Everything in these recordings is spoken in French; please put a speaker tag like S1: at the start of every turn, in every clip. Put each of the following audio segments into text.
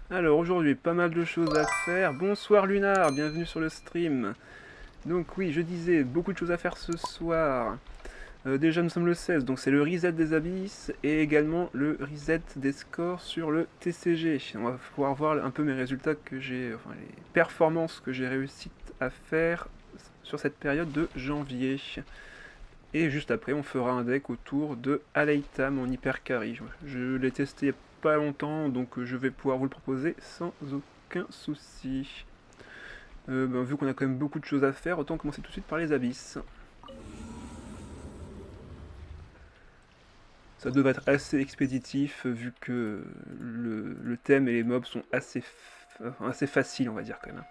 S1: Alors aujourd'hui, pas mal de choses à faire. Bonsoir Lunar, bienvenue sur le stream. Donc oui, je disais, beaucoup de choses à faire ce soir. Déjà nous sommes le 16, donc c'est le reset des abysses et également le reset des scores sur le TCG. On va pouvoir voir un peu mes résultats que j'ai, enfin les performances que j'ai réussi à faire sur cette période de janvier. Et juste après, on fera un deck autour de Aleitam en hyper carry. Je l'ai testé il n'y a pas longtemps, donc je vais pouvoir vous le proposer sans aucun souci. Vu qu'on a quand même beaucoup de choses à faire, autant commencer tout de suite par les abysses. Ça devrait être assez expéditif vu que le thème et les mobs sont assez faciles, on va dire quand même.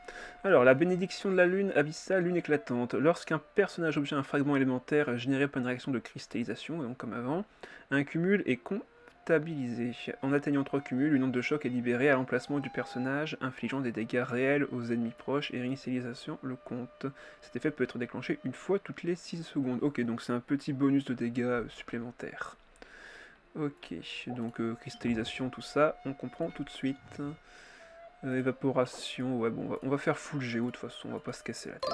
S1: Alors, la bénédiction de la lune abyssale, lune éclatante. Lorsqu'un personnage obtient un fragment élémentaire généré par une réaction de cristallisation, donc comme avant, un cumul est comptabilisé. En atteignant 3 cumuls, une onde de choc est libérée à l'emplacement du personnage, infligeant des dégâts réels aux ennemis proches et réinitialisation le compte. Cet effet peut être déclenché une fois toutes les 6 secondes. Ok, donc c'est un petit bonus de dégâts supplémentaire. Ok, donc cristallisation, tout ça, on comprend tout de suite. Évaporation, ouais bon, on va faire full géo de toute façon, on va pas se casser la tête.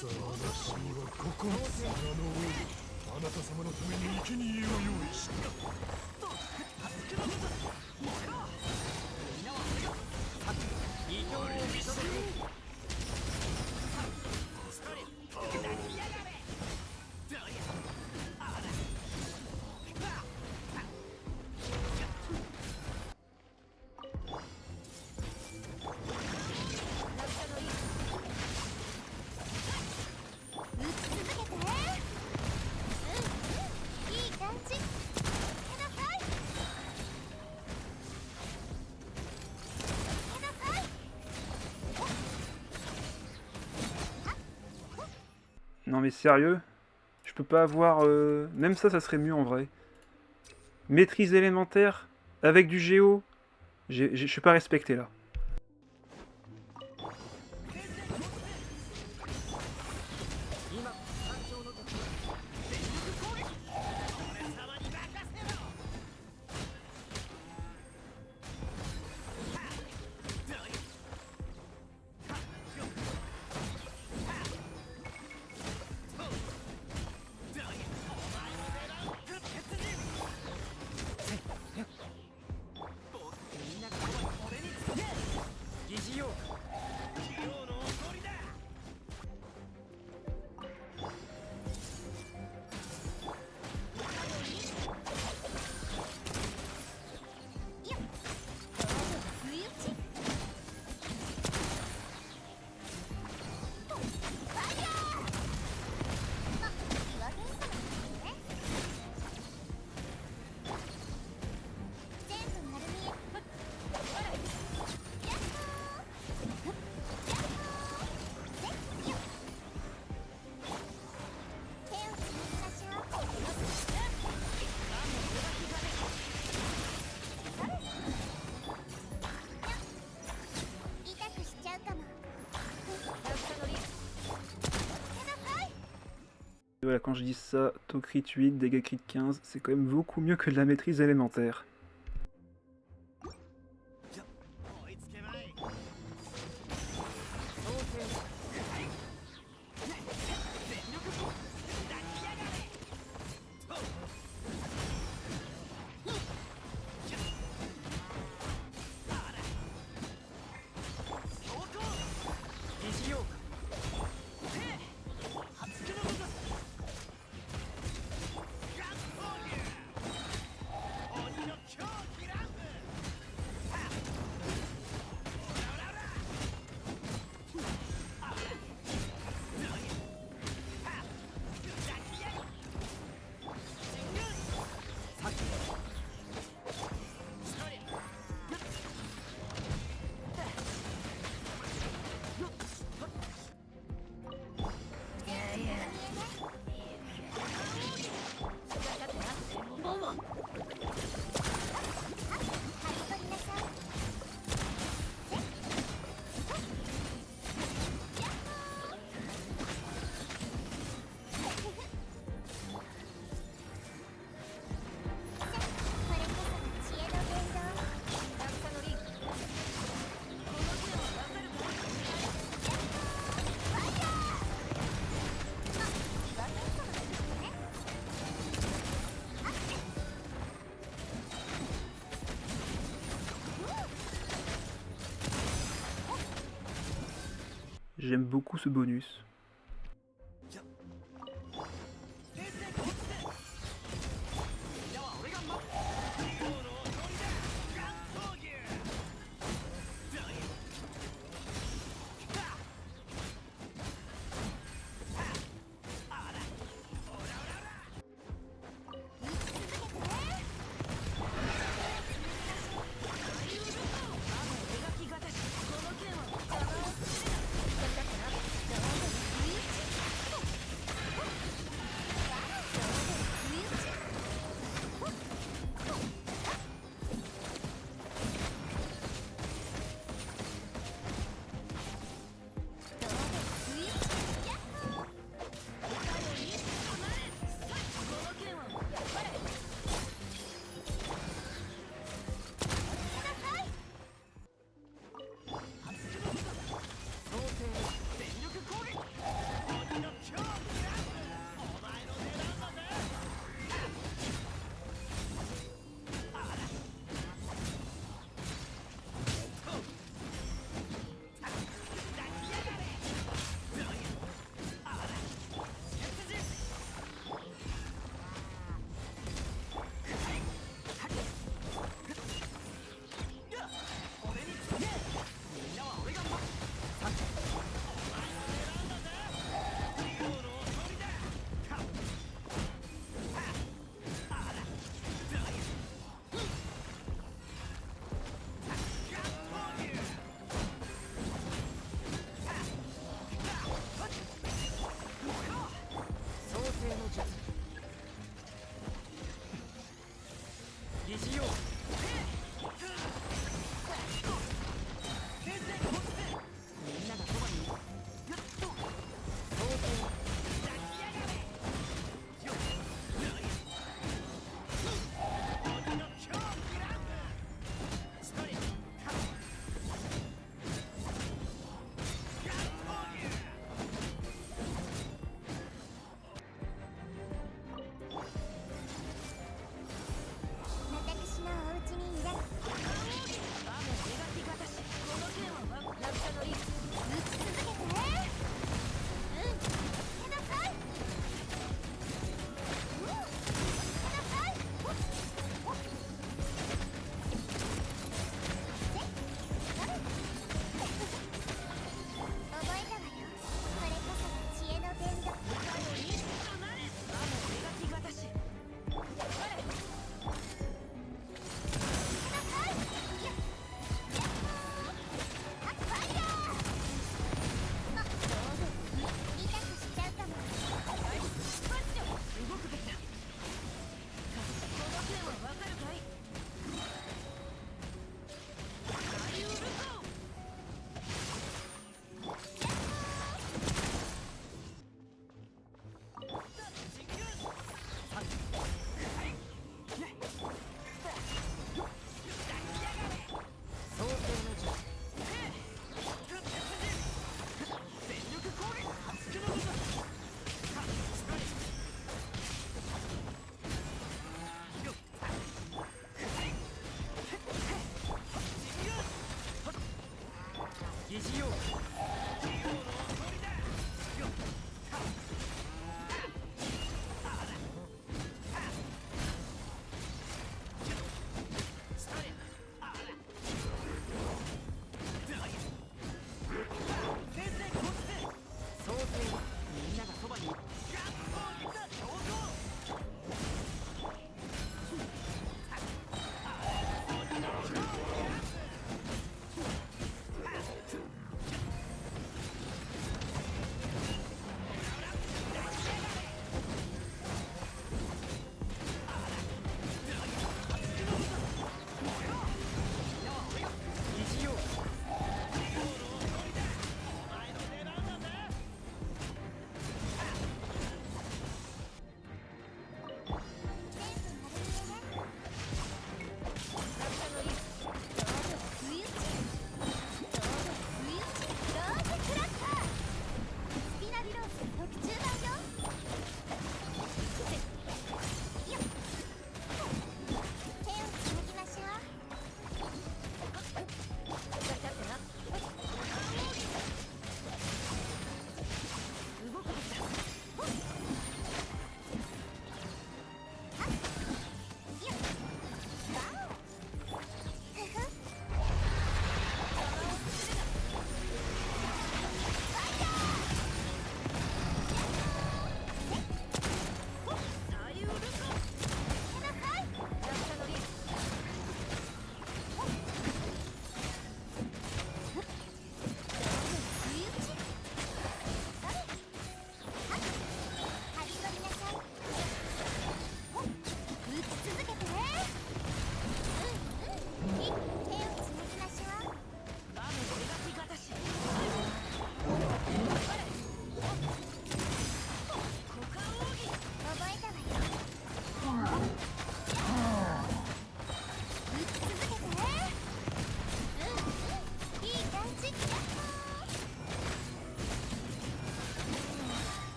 S2: さあ私には9つ穴の王あなた様のために生贄を用意した。
S1: Non mais sérieux? Je peux pas avoir... Même ça serait mieux en vrai. Maîtrise élémentaire avec du géo. Je suis pas respecté là. Voilà, quand je dis ça, taux crit 8, dégâts crit 15, c'est quand même beaucoup mieux que de la maîtrise élémentaire. J'aime beaucoup ce bonus.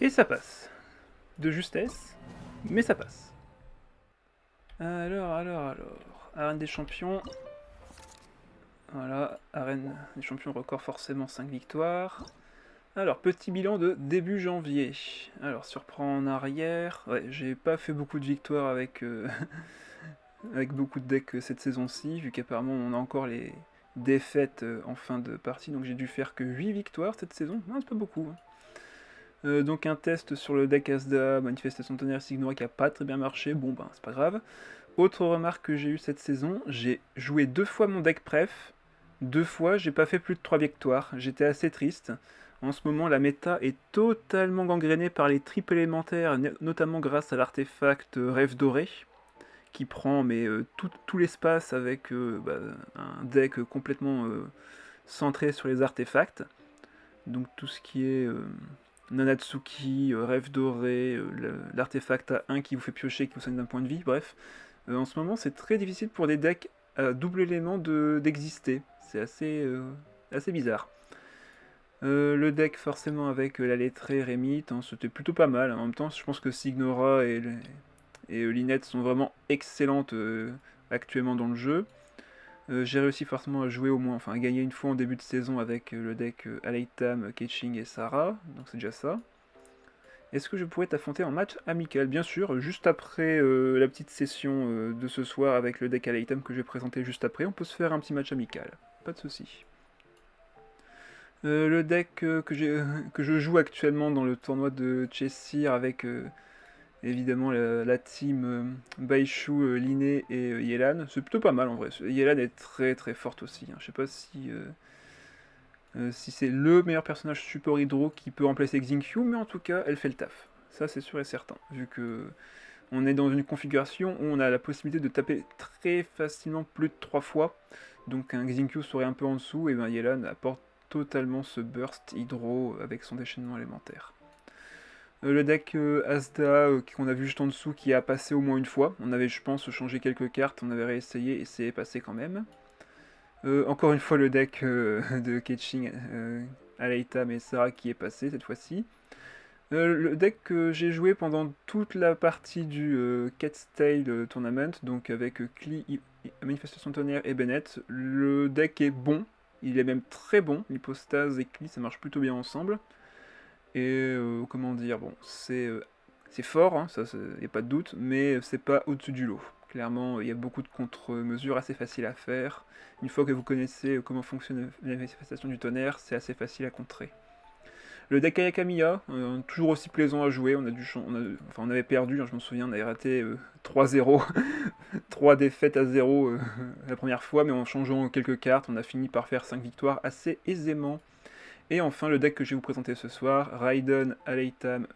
S1: Et ça passe. De justesse, mais ça passe. Alors. Arène des champions. Voilà, arène des champions record forcément 5 victoires. Alors, petit bilan de début janvier. Alors, si on reprend en arrière, ouais, j'ai pas fait beaucoup de victoires avec, avec beaucoup de decks cette saison-ci, vu qu'apparemment on a encore les défaites en fin de partie, donc j'ai dû faire que 8 victoires cette saison. Non, c'est pas beaucoup. Donc un test sur le deck Asda, Manifestation de Tonnerre Signora qui a pas très bien marché, bon ben c'est pas grave. Autre remarque que j'ai eue cette saison, j'ai joué 2 fois mon deck préf, 2 fois j'ai pas fait plus de 3 victoires, j'étais assez triste. En ce moment la méta est totalement gangrénée par les triples élémentaires, notamment grâce à l'artefact Rêve Doré, qui prend tout l'espace avec un deck complètement centré sur les artefacts. Donc tout ce qui est Nanatsuki, Rêve Doré, l'artefact à 1 qui vous fait piocher, qui vous soigne d'un point de vie, bref. En ce moment, c'est très difficile pour des decks à double élément d'exister. C'est assez bizarre. Le deck, forcément, avec la lettrée Remit, hein, c'était plutôt pas mal. En même temps, je pense que Signora et Linette sont vraiment excellentes actuellement dans le jeu. J'ai réussi forcément à jouer au moins, enfin à gagner une fois en début de saison avec le deck Aleitam, Keqing et Sarah, donc c'est déjà ça. Est-ce que je pourrais t'affronter en match amical? Bien sûr, juste après la petite session de ce soir avec le deck Aleitam que je vais présenter juste après, on peut se faire un petit match amical, pas de souci. Le deck que je joue actuellement dans le tournoi de Chessir avec évidemment la team Baishu, Linné et Yelan, c'est plutôt pas mal en vrai. Yelan est très très forte aussi, hein. Je sais pas si c'est le meilleur personnage support hydro qui peut remplacer Xingqiu, mais en tout cas elle fait le taf. Ça c'est sûr et certain, vu que on est dans une configuration où on a la possibilité de taper très facilement plus de 3 fois. Donc un Xingqiu serait un peu en dessous, et bien Yelan apporte totalement ce burst hydro avec son déchaînement élémentaire. Le deck Asda qu'on a vu juste en dessous qui a passé au moins une fois. On avait, je pense, changé quelques cartes, on avait réessayé et c'est passé quand même. Encore une fois le deck de Keqing, Aleitam et Sarah qui est passé cette fois-ci. Le deck que j'ai joué pendant toute la partie du Cat's Tail Tournament, donc avec Klee, Manifestation Tonnerre et Bennett, le deck est bon, il est même très bon, l'hypostase et Klee ça marche plutôt bien ensemble. Et comment dire, bon, c'est fort, hein, ça, il n'y a pas de doute, mais c'est pas au-dessus du lot. Clairement, il y a beaucoup de contre-mesures assez faciles à faire. Une fois que vous connaissez comment fonctionne la manifestation du tonnerre, c'est assez facile à contrer. Le deck Ayakamiya, toujours aussi plaisant à jouer, on avait perdu, hein, je m'en souviens, on avait raté 3-0, 3 défaites à 0 la première fois, mais en changeant quelques cartes, on a fini par faire 5 victoires assez aisément. Et enfin, le deck que je vais vous présenter ce soir, Raiden Aleitam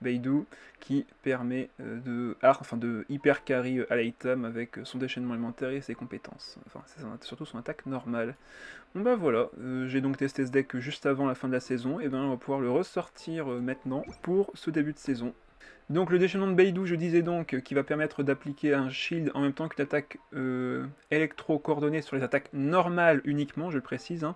S1: Beidou, qui permet de hyper carry Aleitam avec son déchaînement élémentaire et ses compétences. Enfin, c'est surtout son attaque normale. Bon bah voilà, j'ai donc testé ce deck juste avant la fin de la saison, et bien on va pouvoir le ressortir maintenant pour ce début de saison. Donc le déchaînement de Beidou, je disais donc, qui va permettre d'appliquer un shield en même temps qu'une attaque électro-coordonnée sur les attaques normales uniquement, je le précise, hein.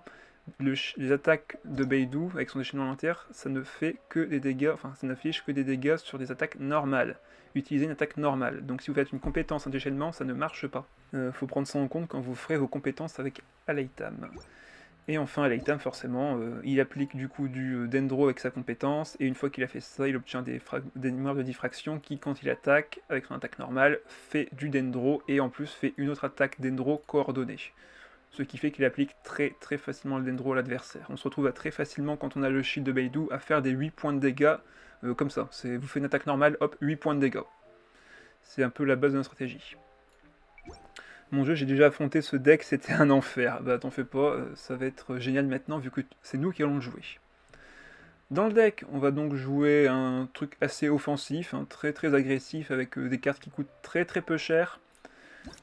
S1: Les attaques de Beidou avec son déchaînement élémentaire, ça ne fait que des dégâts, enfin ça n'affiche que des dégâts sur des attaques normales. Utilisez une attaque normale. Donc si vous faites une compétence en déchaînement, ça ne marche pas. Faut prendre ça en compte quand vous ferez vos compétences avec Aleitam. Et enfin Aleitam forcément, il applique du coup du Dendro avec sa compétence, et une fois qu'il a fait ça, il obtient des mémoires de diffraction qui, quand il attaque, avec son attaque normale, fait du Dendro, et en plus fait une autre attaque Dendro coordonnée. Ce qui fait qu'il applique très très facilement le Dendro à l'adversaire. On se retrouve très facilement, quand on a le shield de Beidou, à faire des 8 points de dégâts comme ça. Vous faites une attaque normale, hop, 8 points de dégâts. C'est un peu la base de notre stratégie. Mon jeu, j'ai déjà affronté ce deck, c'était un enfer. Bah t'en fais pas, ça va être génial maintenant vu que c'est nous qui allons le jouer. Dans le deck, on va donc jouer un truc assez offensif, hein, très très agressif, avec des cartes qui coûtent très très peu cher.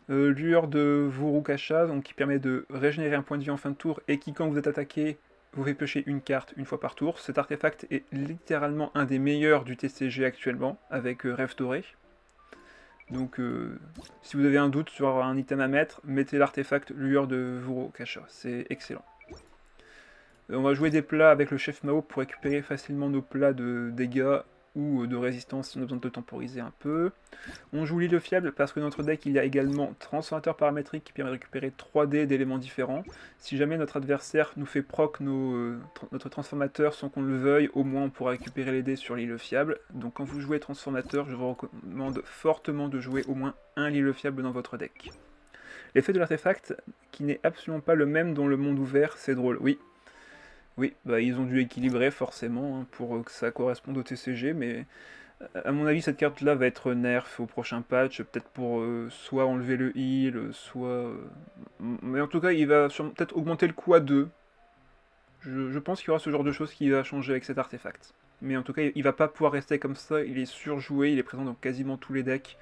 S1: Lueur de Vurukasha, donc qui permet de régénérer un point de vie en fin de tour, et qui quand vous êtes attaqué, vous fait piocher une carte une fois par tour. Cet artefact est littéralement un des meilleurs du TCG actuellement, avec Rêve Doré. Donc si vous avez un doute sur un item à mettre, mettez l'artefact Lueur de Vurukasha, c'est excellent. On va jouer des plats avec le chef Mao pour récupérer facilement nos plats de dégâts ou de résistance si on a besoin de temporiser un peu. On joue l'île fiable parce que dans notre deck il y a également transformateur paramétrique qui permet de récupérer 3D d'éléments différents. Si jamais notre adversaire nous fait proc notre transformateur sans qu'on le veuille, au moins on pourra récupérer les dés sur l'île fiable. Donc quand vous jouez transformateur, je vous recommande fortement de jouer au moins un l'île fiable dans votre deck. L'effet de l'artefact, qui n'est absolument pas le même dans le monde ouvert, c'est drôle, oui. Oui, bah ils ont dû équilibrer forcément hein, pour que ça corresponde au TCG, mais à mon avis cette carte-là va être nerf au prochain patch, peut-être pour soit enlever le heal, soit... mais en tout cas il va peut-être augmenter le coût à 2. Je pense qu'il y aura ce genre de choses qui va changer avec cet artefact. Mais en tout cas il va pas pouvoir rester comme ça, il est surjoué, il est présent dans quasiment tous les decks.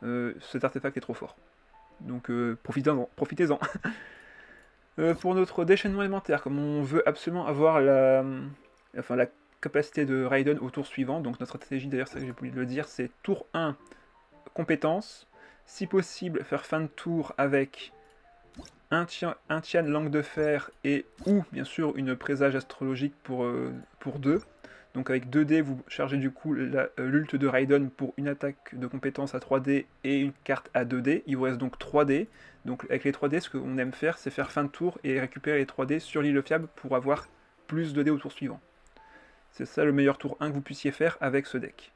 S1: Cet artefact est trop fort. Donc profitez-en. Profitez-en. Pour notre déchaînement élémentaire, comme on veut absolument avoir la capacité de Raiden au tour suivant, donc notre stratégie d'ailleurs, ça que j'ai oublié de le dire, c'est tour 1, compétence, si possible faire fin de tour avec un Tian langue de fer et ou bien sûr une présage astrologique pour 2. Donc avec 2D, vous chargez du coup l'ult de Raiden pour une attaque de compétence à 3D et une carte à 2D. Il vous reste donc 3D. Donc avec les 3D, ce qu'on aime faire, c'est faire fin de tour et récupérer les 3D sur l'île fiable pour avoir plus de dés au tour suivant. C'est ça le meilleur tour 1 que vous puissiez faire avec ce deck.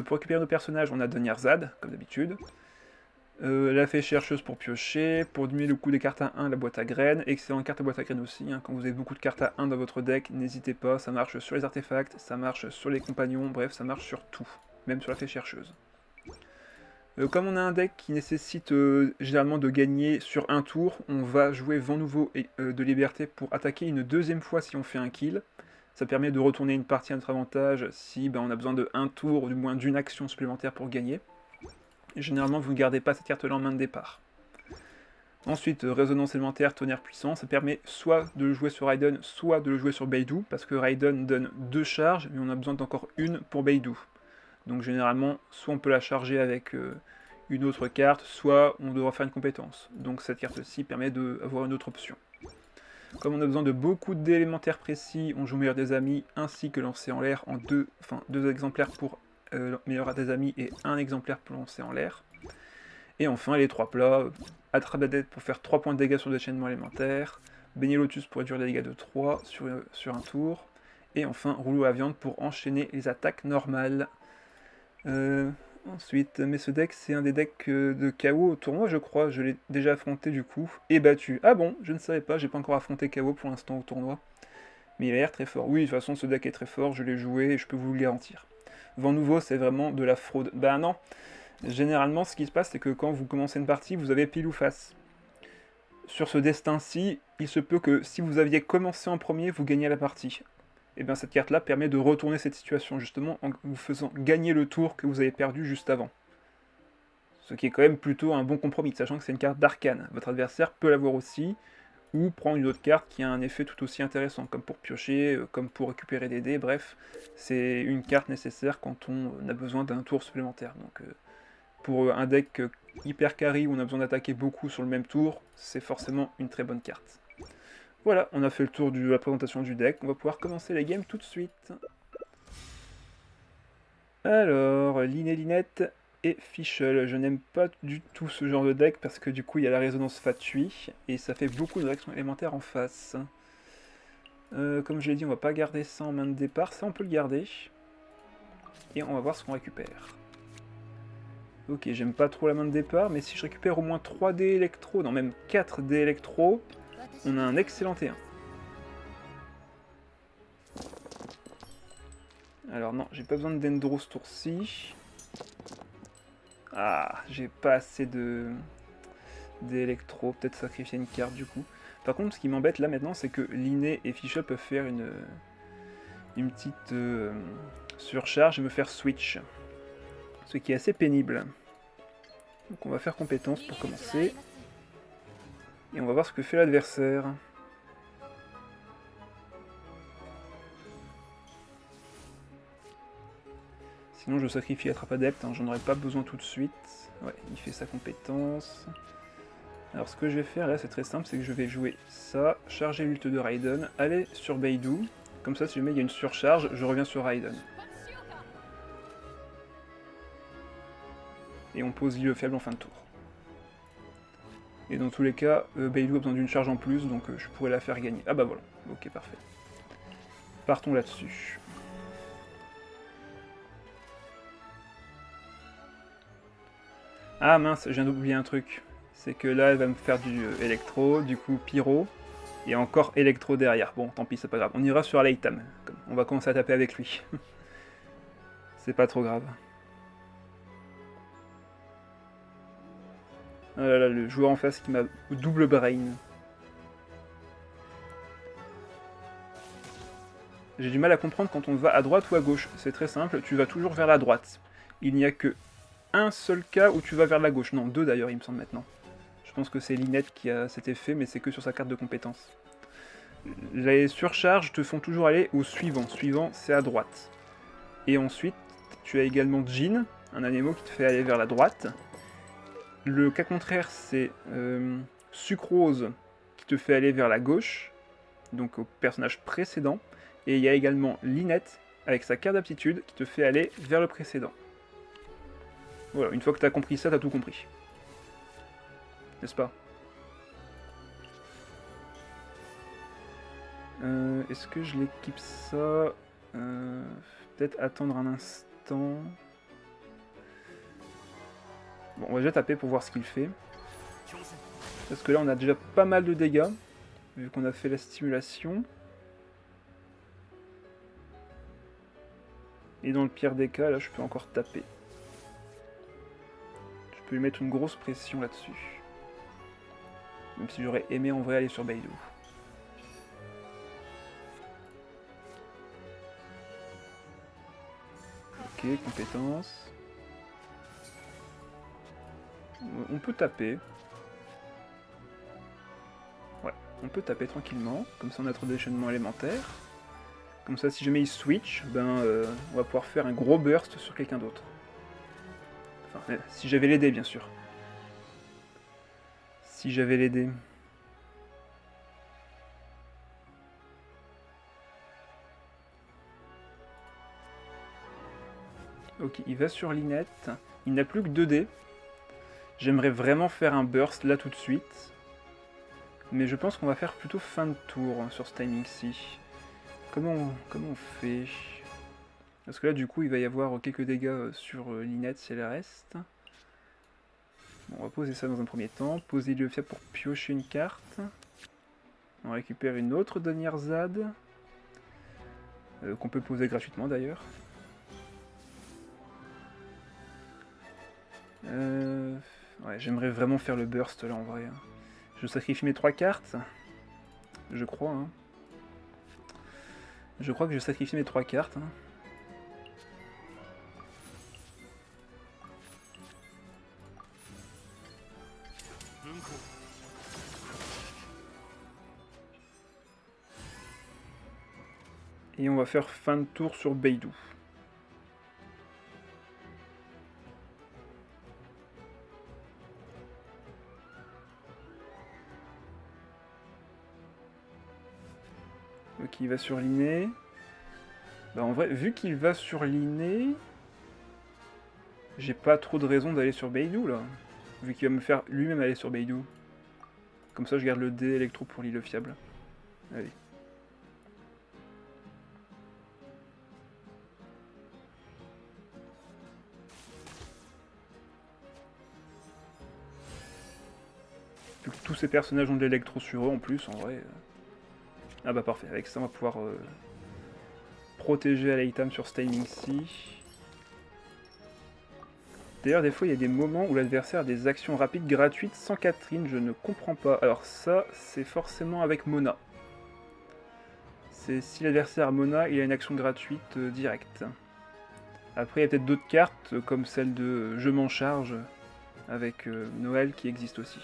S1: Pour récupérer nos personnages, on a Donnierzad, comme d'habitude. La fée chercheuse pour piocher, pour diminuer le coût des cartes à 1, la boîte à graines, excellente carte à boîte à graines aussi, hein. Quand vous avez beaucoup de cartes à 1 dans votre deck, n'hésitez pas, ça marche sur les artefacts, ça marche sur les compagnons, bref, ça marche sur tout, même sur la fée chercheuse. Comme on a un deck qui nécessite généralement de gagner sur un tour, on va jouer Vent Nouveau et, de Liberté pour attaquer une deuxième fois si on fait un kill. Ça permet de retourner une partie à notre avantage si on a besoin de un tour, ou du moins d'une action supplémentaire pour gagner. Et généralement, vous ne gardez pas cette carte-là en main de départ. Ensuite, Résonance élémentaire, Tonnerre puissant, ça permet soit de le jouer sur Raiden, soit de le jouer sur Beidou, parce que Raiden donne 2 charges, mais on a besoin d'encore une pour Beidou. Donc généralement, soit on peut la charger avec une autre carte, soit on devra faire une compétence. Donc cette carte-ci permet d'avoir une autre option. Comme on a besoin de beaucoup d'élémentaires précis, on joue Meilleur des Amis, ainsi que Lancer en l'air en deux exemplaires pour Meilleur des Amis et un exemplaire pour Lancer en l'air. Et enfin les 3 plats, Attrape la dette pour faire 3 points de dégâts sur le déchaînement élémentaire, Beignet Lotus pour réduire les dégâts de 3 sur un tour, et enfin Rouleau à viande pour enchaîner les attaques normales. Ensuite, mais ce deck, c'est un des decks de KO au tournoi, je crois. Je l'ai déjà affronté du coup, et battu. Ah bon, je ne savais pas, j'ai pas encore affronté KO pour l'instant au tournoi. Mais il a l'air très fort. Oui, de toute façon, ce deck est très fort, je l'ai joué et je peux vous le garantir. Vent Nouveau, c'est vraiment de la fraude. Bah non, généralement, ce qui se passe, c'est que quand vous commencez une partie, vous avez pile ou face. Sur ce destin-ci, il se peut que si vous aviez commencé en premier, vous gagnez la partie. Et bien cette carte-là permet de retourner cette situation, justement, en vous faisant gagner le tour que vous avez perdu juste avant. Ce qui est quand même plutôt un bon compromis, sachant que c'est une carte d'arcane. Votre adversaire peut l'avoir aussi, ou prendre une autre carte qui a un effet tout aussi intéressant, comme pour piocher, comme pour récupérer des dés, bref, c'est une carte nécessaire quand on a besoin d'un tour supplémentaire. Donc pour un deck hyper carry où on a besoin d'attaquer beaucoup sur le même tour, c'est forcément une très bonne carte. Voilà, on a fait le tour de la présentation du deck, on va pouvoir commencer les games tout de suite. Alors, Linette et Fischl, je n'aime pas du tout ce genre de deck parce que du coup il y a la résonance Fatui et ça fait beaucoup de réactions élémentaires en face. Comme je l'ai dit, on va pas garder ça en main de départ, ça on peut le garder. Et on va voir ce qu'on récupère. Ok, j'aime pas trop la main de départ, mais si je récupère au moins 3D électro, non même 4D électro, on a un excellent T1. Alors non, j'ai pas besoin de Dendro ce tour-ci. Ah, j'ai pas assez de... Des électros, peut-être sacrifier une carte du coup. Par contre, ce qui m'embête là maintenant, c'est que Linné et Fischl peuvent faire une petite surcharge et me faire switch. Ce qui est assez pénible. Donc on va faire compétence pour commencer. Et on va voir ce que fait l'adversaire. Sinon je sacrifie Attrape Adepte, hein, j'en aurais pas besoin tout de suite. Ouais, il fait sa compétence. Alors ce que je vais faire là, c'est très simple, c'est que je vais jouer ça, charger l'ult de Raiden, aller sur Beidou. Comme ça, si jamais il y a une surcharge, je reviens sur Raiden. Et on pose l'île faible en fin de tour. Et dans tous les cas, Beidou a besoin d'une charge en plus, donc je pourrais la faire gagner. Ah bah voilà, ok parfait. Partons là-dessus. Ah mince, je viens d'oublier un truc. C'est que là, elle va me faire du électro, du coup pyro, et encore électro derrière. Bon, tant pis, c'est pas grave. On ira sur Aleitam. On va commencer à taper avec lui. C'est pas trop grave. Oh là là, le joueur en face qui m'a double brain. J'ai du mal à comprendre quand on va à droite ou à gauche. C'est très simple, tu vas toujours vers la droite. Il n'y a que un seul cas où tu vas vers la gauche. Non, deux d'ailleurs, il me semble maintenant. Je pense que c'est Linette qui a cet effet, mais c'est que sur sa carte de compétence. Les surcharges te font toujours aller au suivant. Suivant, c'est à droite. Et ensuite, tu as également Jin, un anemo qui te fait aller vers la droite. Le cas contraire, c'est Sucrose qui te fait aller vers la gauche, donc au personnage précédent. Et il y a également Linette avec sa carte d'aptitude qui te fait aller vers le précédent. Voilà, une fois que tu as compris ça, tu as tout compris. N'est-ce pas? Est-ce que je l'équipe ça? Peut-être attendre un instant. Bon, on va déjà taper pour voir ce qu'il fait. Parce que là, on a déjà pas mal de dégâts, vu qu'on a fait la stimulation. Et dans le pire des cas, là, je peux encore taper. Je peux lui mettre une grosse pression là-dessus. Même si j'aurais aimé en vrai aller sur Beidou. Ok, compétence. On peut taper. Ouais, on peut taper tranquillement. Comme ça on a trop déchaînement élémentaire. Comme ça si jamais il switch, ben on va pouvoir faire un gros burst sur quelqu'un d'autre. Enfin, si j'avais les dés bien sûr. Si j'avais les dés. Ok, il va sur Linette. Il n'a plus que 2 dés. J'aimerais vraiment faire un burst là tout de suite. Mais je pense qu'on va faire plutôt fin de tour hein, sur ce timing-ci. Comment on fait? Parce que là du coup il va y avoir quelques dégâts sur Linette si elle reste. Bon, on va poser ça dans un premier temps. Poser le fiable pour piocher une carte. On récupère une autre dernière ZAD. Qu'on peut poser gratuitement d'ailleurs. Ouais, j'aimerais vraiment faire le burst là en vrai. Je sacrifie mes 3 cartes. Je crois. Hein. Je crois que je sacrifie mes 3 cartes. Hein. Et on va faire fin de tour sur Beidou. Ok, il va sur Linné. Bah en vrai, vu qu'il va sur Linné, j'ai pas trop de raison d'aller sur Beidou là. Vu qu'il va me faire lui-même aller sur Beidou. Comme ça je garde le dé électro pour l'île fiable. Allez. Vu que tous ces personnages ont de l'électro sur eux en plus, en vrai. Ah bah parfait, avec ça on va pouvoir protéger Aleitam sur ce timing-ci. D'ailleurs, des fois, il y a des moments où l'adversaire a des actions rapides gratuites sans Catherine, je ne comprends pas. Alors ça, c'est forcément avec Mona. C'est si l'adversaire a Mona, il a une action gratuite directe. Après, il y a peut-être d'autres cartes, comme celle de Je m'en charge, avec Noël, qui existe aussi.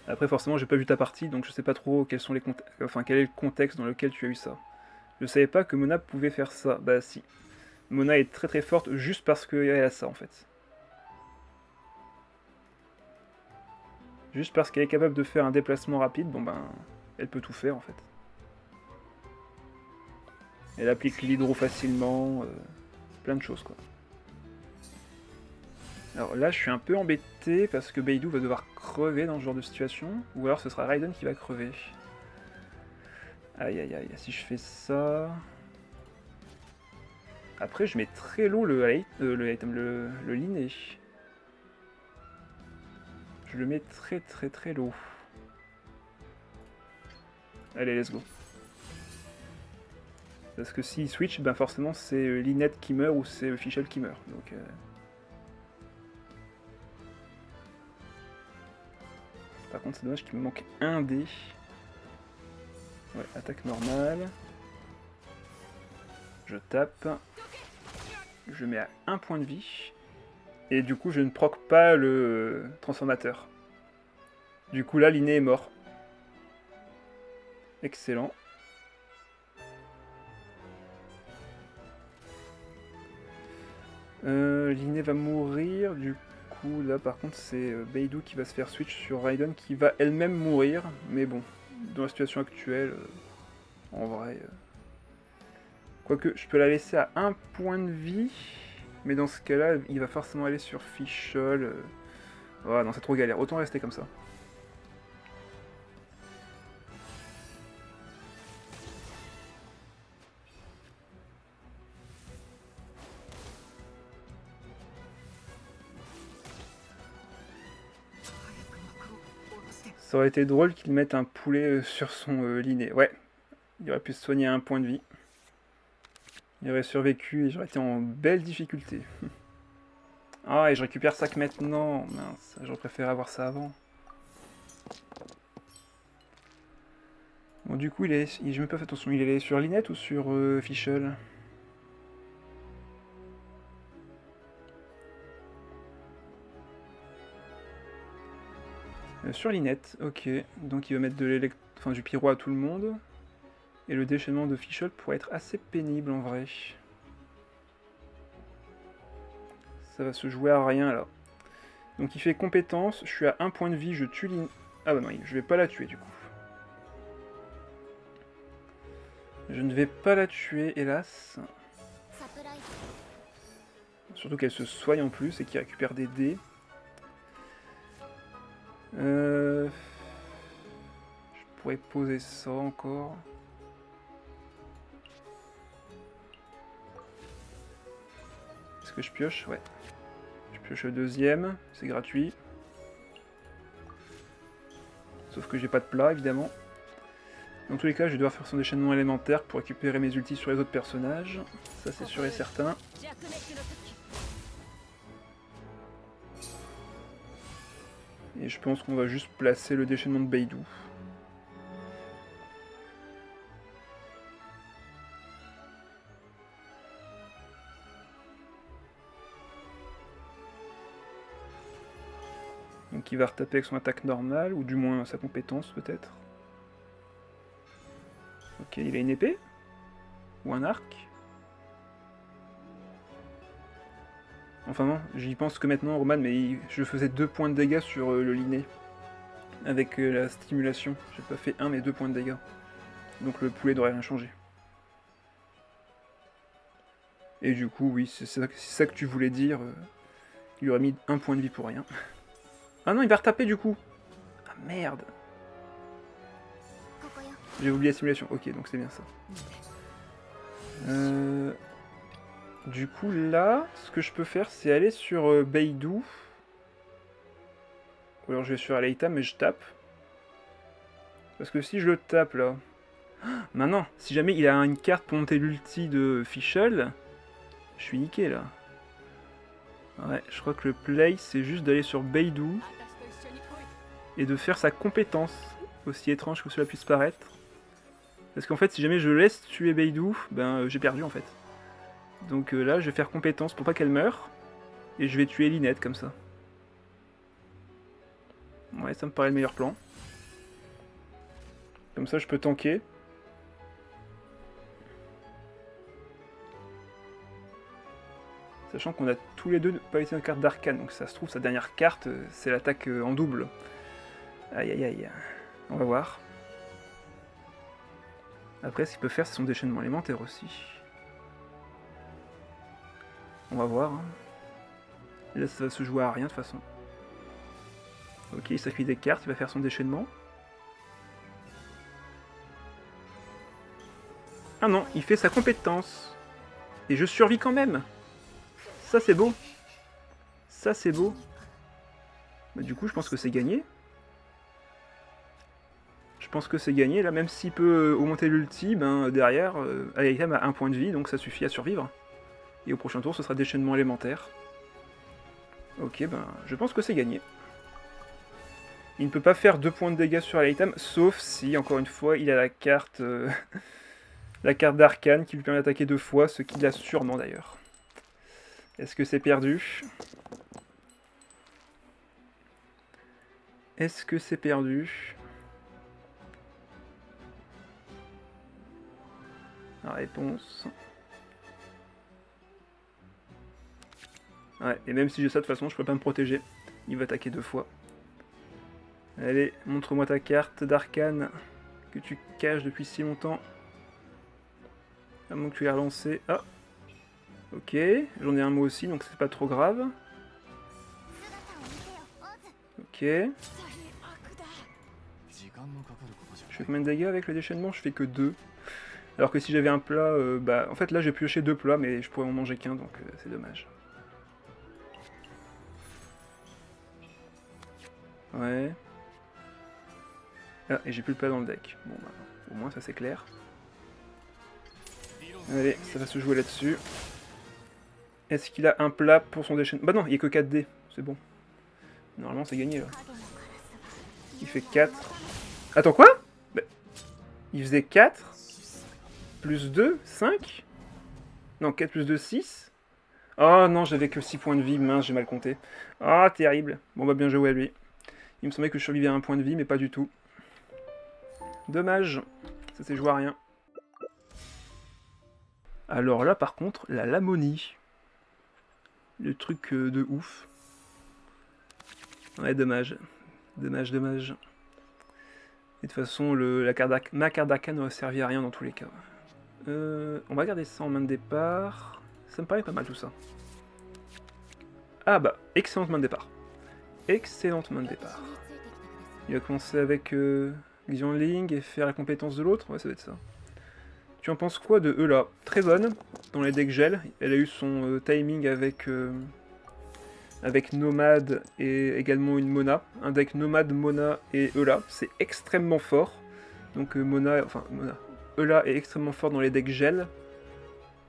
S1: Après, forcément, j'ai pas vu ta partie, donc je sais pas trop quels sont les quel est le contexte dans lequel tu as eu ça. Je savais pas que Mona pouvait faire ça. Bah si. Mona est très très forte juste parce qu'elle a ça en fait. Juste parce qu'elle est capable de faire un déplacement rapide, bon ben, elle peut tout faire en fait. Elle applique l'hydro facilement, plein de choses quoi. Alors là, je suis un peu embêté parce que Beidou va devoir crever dans ce genre de situation, ou alors ce sera Raiden qui va crever. Aïe aïe aïe, si je fais ça... Après, je mets très low le Linné. Je le mets très très très low. Allez, let's go. Parce que s'il switch, ben forcément c'est Lynette qui meurt ou c'est Fischl qui meurt. Donc, par contre, c'est dommage qu'il me manque un dé. Ouais, attaque normale. Je tape. Je mets à 1 point de vie. Et du coup, je ne proc pas le transformateur. Du coup, là, Linné est mort. Excellent. Linné va mourir. Du coup, là, par contre, c'est Beidou qui va se faire switch sur Raiden qui va elle-même mourir. Mais bon, dans la situation actuelle, en vrai... Quoique, je peux la laisser à 1 point de vie. Mais dans ce cas-là, il va forcément aller sur Fischl. Oh non, c'est trop galère. Autant rester comme ça. Ça aurait été drôle qu'il mette un poulet sur son Linné. Ouais, il aurait pu se soigner à 1 point de vie. Il aurait survécu et j'aurais été en belle difficulté. Ah, et je récupère ça que maintenant. Mince, j'aurais préféré avoir ça avant. Bon, du coup, je me pas fait attention. Il est allé sur Linette ou sur Fischl? Sur Linette, ok. Donc il va mettre du pyro à tout le monde. Et le déchaînement de Fischl pourrait être assez pénible en vrai. Ça va se jouer à rien là. Donc il fait compétence, je suis à 1 point de vie, je tue Linette. Ah bah non, je vais pas la tuer du coup. Je ne vais pas la tuer, hélas. Surtout qu'elle se soigne en plus et qu'il récupère des dés. Je pourrais poser ça encore. Est-ce que je pioche? Ouais. Je pioche le deuxième, c'est gratuit. Sauf que j'ai pas de plat, évidemment. Dans tous les cas, je vais devoir faire son déchaînement élémentaire pour récupérer mes ultis sur les autres personnages. Ça, c'est sûr et certain. Et je pense qu'on va juste placer le déchaînement de Beidou. Donc il va retaper avec son attaque normale, ou du moins sa compétence peut-être. Ok, il a une épée? Ou un arc? Enfin non, j'y pense que maintenant, Roman, mais je faisais 2 points de dégâts sur le Linné. Avec la stimulation. J'ai pas fait 1 mais 2 points de dégâts. Donc le poulet devrait rien changer. Et du coup, oui, c'est ça que tu voulais dire. Il aurait mis 1 point de vie pour rien. Ah non, il va retaper du coup. Ah merde. J'ai oublié la simulation. Ok, donc c'est bien ça. Du coup, là, ce que je peux faire, c'est aller sur Beidou. Ou alors je vais sur Aleita, mais je tape. Parce que si je le tape, là... Maintenant, si jamais il a une carte pour monter l'ulti de Fischl, je suis niqué là. Ouais, je crois que le play, c'est juste d'aller sur Beidou et de faire sa compétence, aussi étrange que cela puisse paraître. Parce qu'en fait, si jamais je laisse tuer Beidou, ben j'ai perdu en fait. Donc là, je vais faire compétence pour pas qu'elle meure, et je vais tuer Lynette comme ça. Ouais, ça me paraît le meilleur plan. Comme ça, je peux tanker. Sachant qu'on a tous les deux pas utilisé une carte d'arcane, donc ça se trouve, sa dernière carte, c'est l'attaque en double. Aïe aïe aïe. On va voir. Après, ce qu'il peut faire, c'est son déchaînement élémentaire aussi. On va voir. Hein. Là, ça va se jouer à rien de toute façon. Ok, il sacrifie des cartes, il va faire son déchaînement. Ah non, il fait sa compétence. Et je survis quand même. Ça, c'est beau. Ça, c'est beau. Bah, du coup, je pense que c'est gagné. Je pense que c'est gagné. Là, même s'il peut augmenter l'ulti, ben, derrière, Alaitam a 1 point de vie, donc ça suffit à survivre. Et au prochain tour, ce sera déchaînement élémentaire. Ok, ben, je pense que c'est gagné. Il ne peut pas faire 2 points de dégâts sur Alaitam, sauf si, encore une fois, il a la carte la carte d'arcane qui lui permet d'attaquer 2 fois, ce qu'il a sûrement d'ailleurs. Est-ce que c'est perdu? Est-ce que c'est perdu? La réponse... Ouais, et même si j'ai ça, de toute façon, je peux pas me protéger. Il va attaquer 2 fois. Allez, montre-moi ta carte d'arcane que tu caches depuis si longtemps. À moins que tu l'aies relancé. Ah! Ok, j'en ai un moi aussi, donc c'est pas trop grave. Ok. Je fais combien de dégâts avec le déchaînement? Je fais que 2. Alors que si j'avais un plat, bah en fait là j'ai pioché 2 plats, mais je pourrais en manger qu'un, donc c'est dommage. Ouais. Ah, et j'ai plus le plat dans le deck. Bon bah, au moins ça c'est clair. Allez, ça va se jouer là-dessus. Est-ce qu'il a un plat pour son déchaînement? Bah non, il n'y a que 4 dés, c'est bon. Normalement c'est gagné là. Il fait 4. Attends quoi? Bah, il faisait 4 plus 2, 5. Non, 4 plus 2, 6. Oh non, j'avais que 6 points de vie, mince, j'ai mal compté. Ah, terrible. Bon bah bien joué à lui. Il me semblait que je survivais à 1 point de vie, mais pas du tout. Dommage, ça s'est joué à rien. Alors là par contre, la Lamonie. Le truc de ouf. Ouais, dommage. Dommage, dommage. Et de toute façon, ma carte d'arcane n'aurait servi à rien dans tous les cas. On va garder ça en main de départ. Ça me paraît pas mal tout ça. Ah bah, excellente main de départ. Excellente main de départ. Il va commencer avec Xiangling et faire la compétence de l'autre. Ouais, ça va être ça. Tu en penses quoi de Eula? Très bonne dans les decks gel. Elle a eu son timing avec Nomade et également une Mona. Un deck Nomade, Mona et Eula. C'est extrêmement fort. Donc Eula est extrêmement fort dans les decks gel.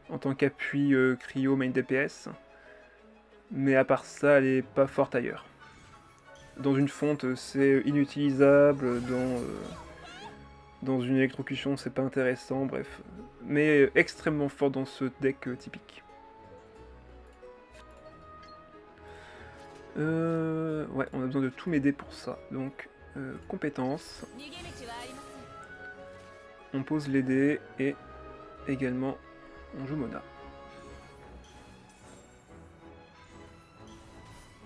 S1: En tant qu'appui cryo main DPS. Mais à part ça, elle est pas forte ailleurs. Dans une fonte, c'est inutilisable. Dans une électrocution, c'est pas intéressant. Bref. Mais extrêmement fort dans ce deck typique. Ouais, on a besoin de tout m'aider pour ça. Donc, compétences. On pose les dés et également on joue Mona.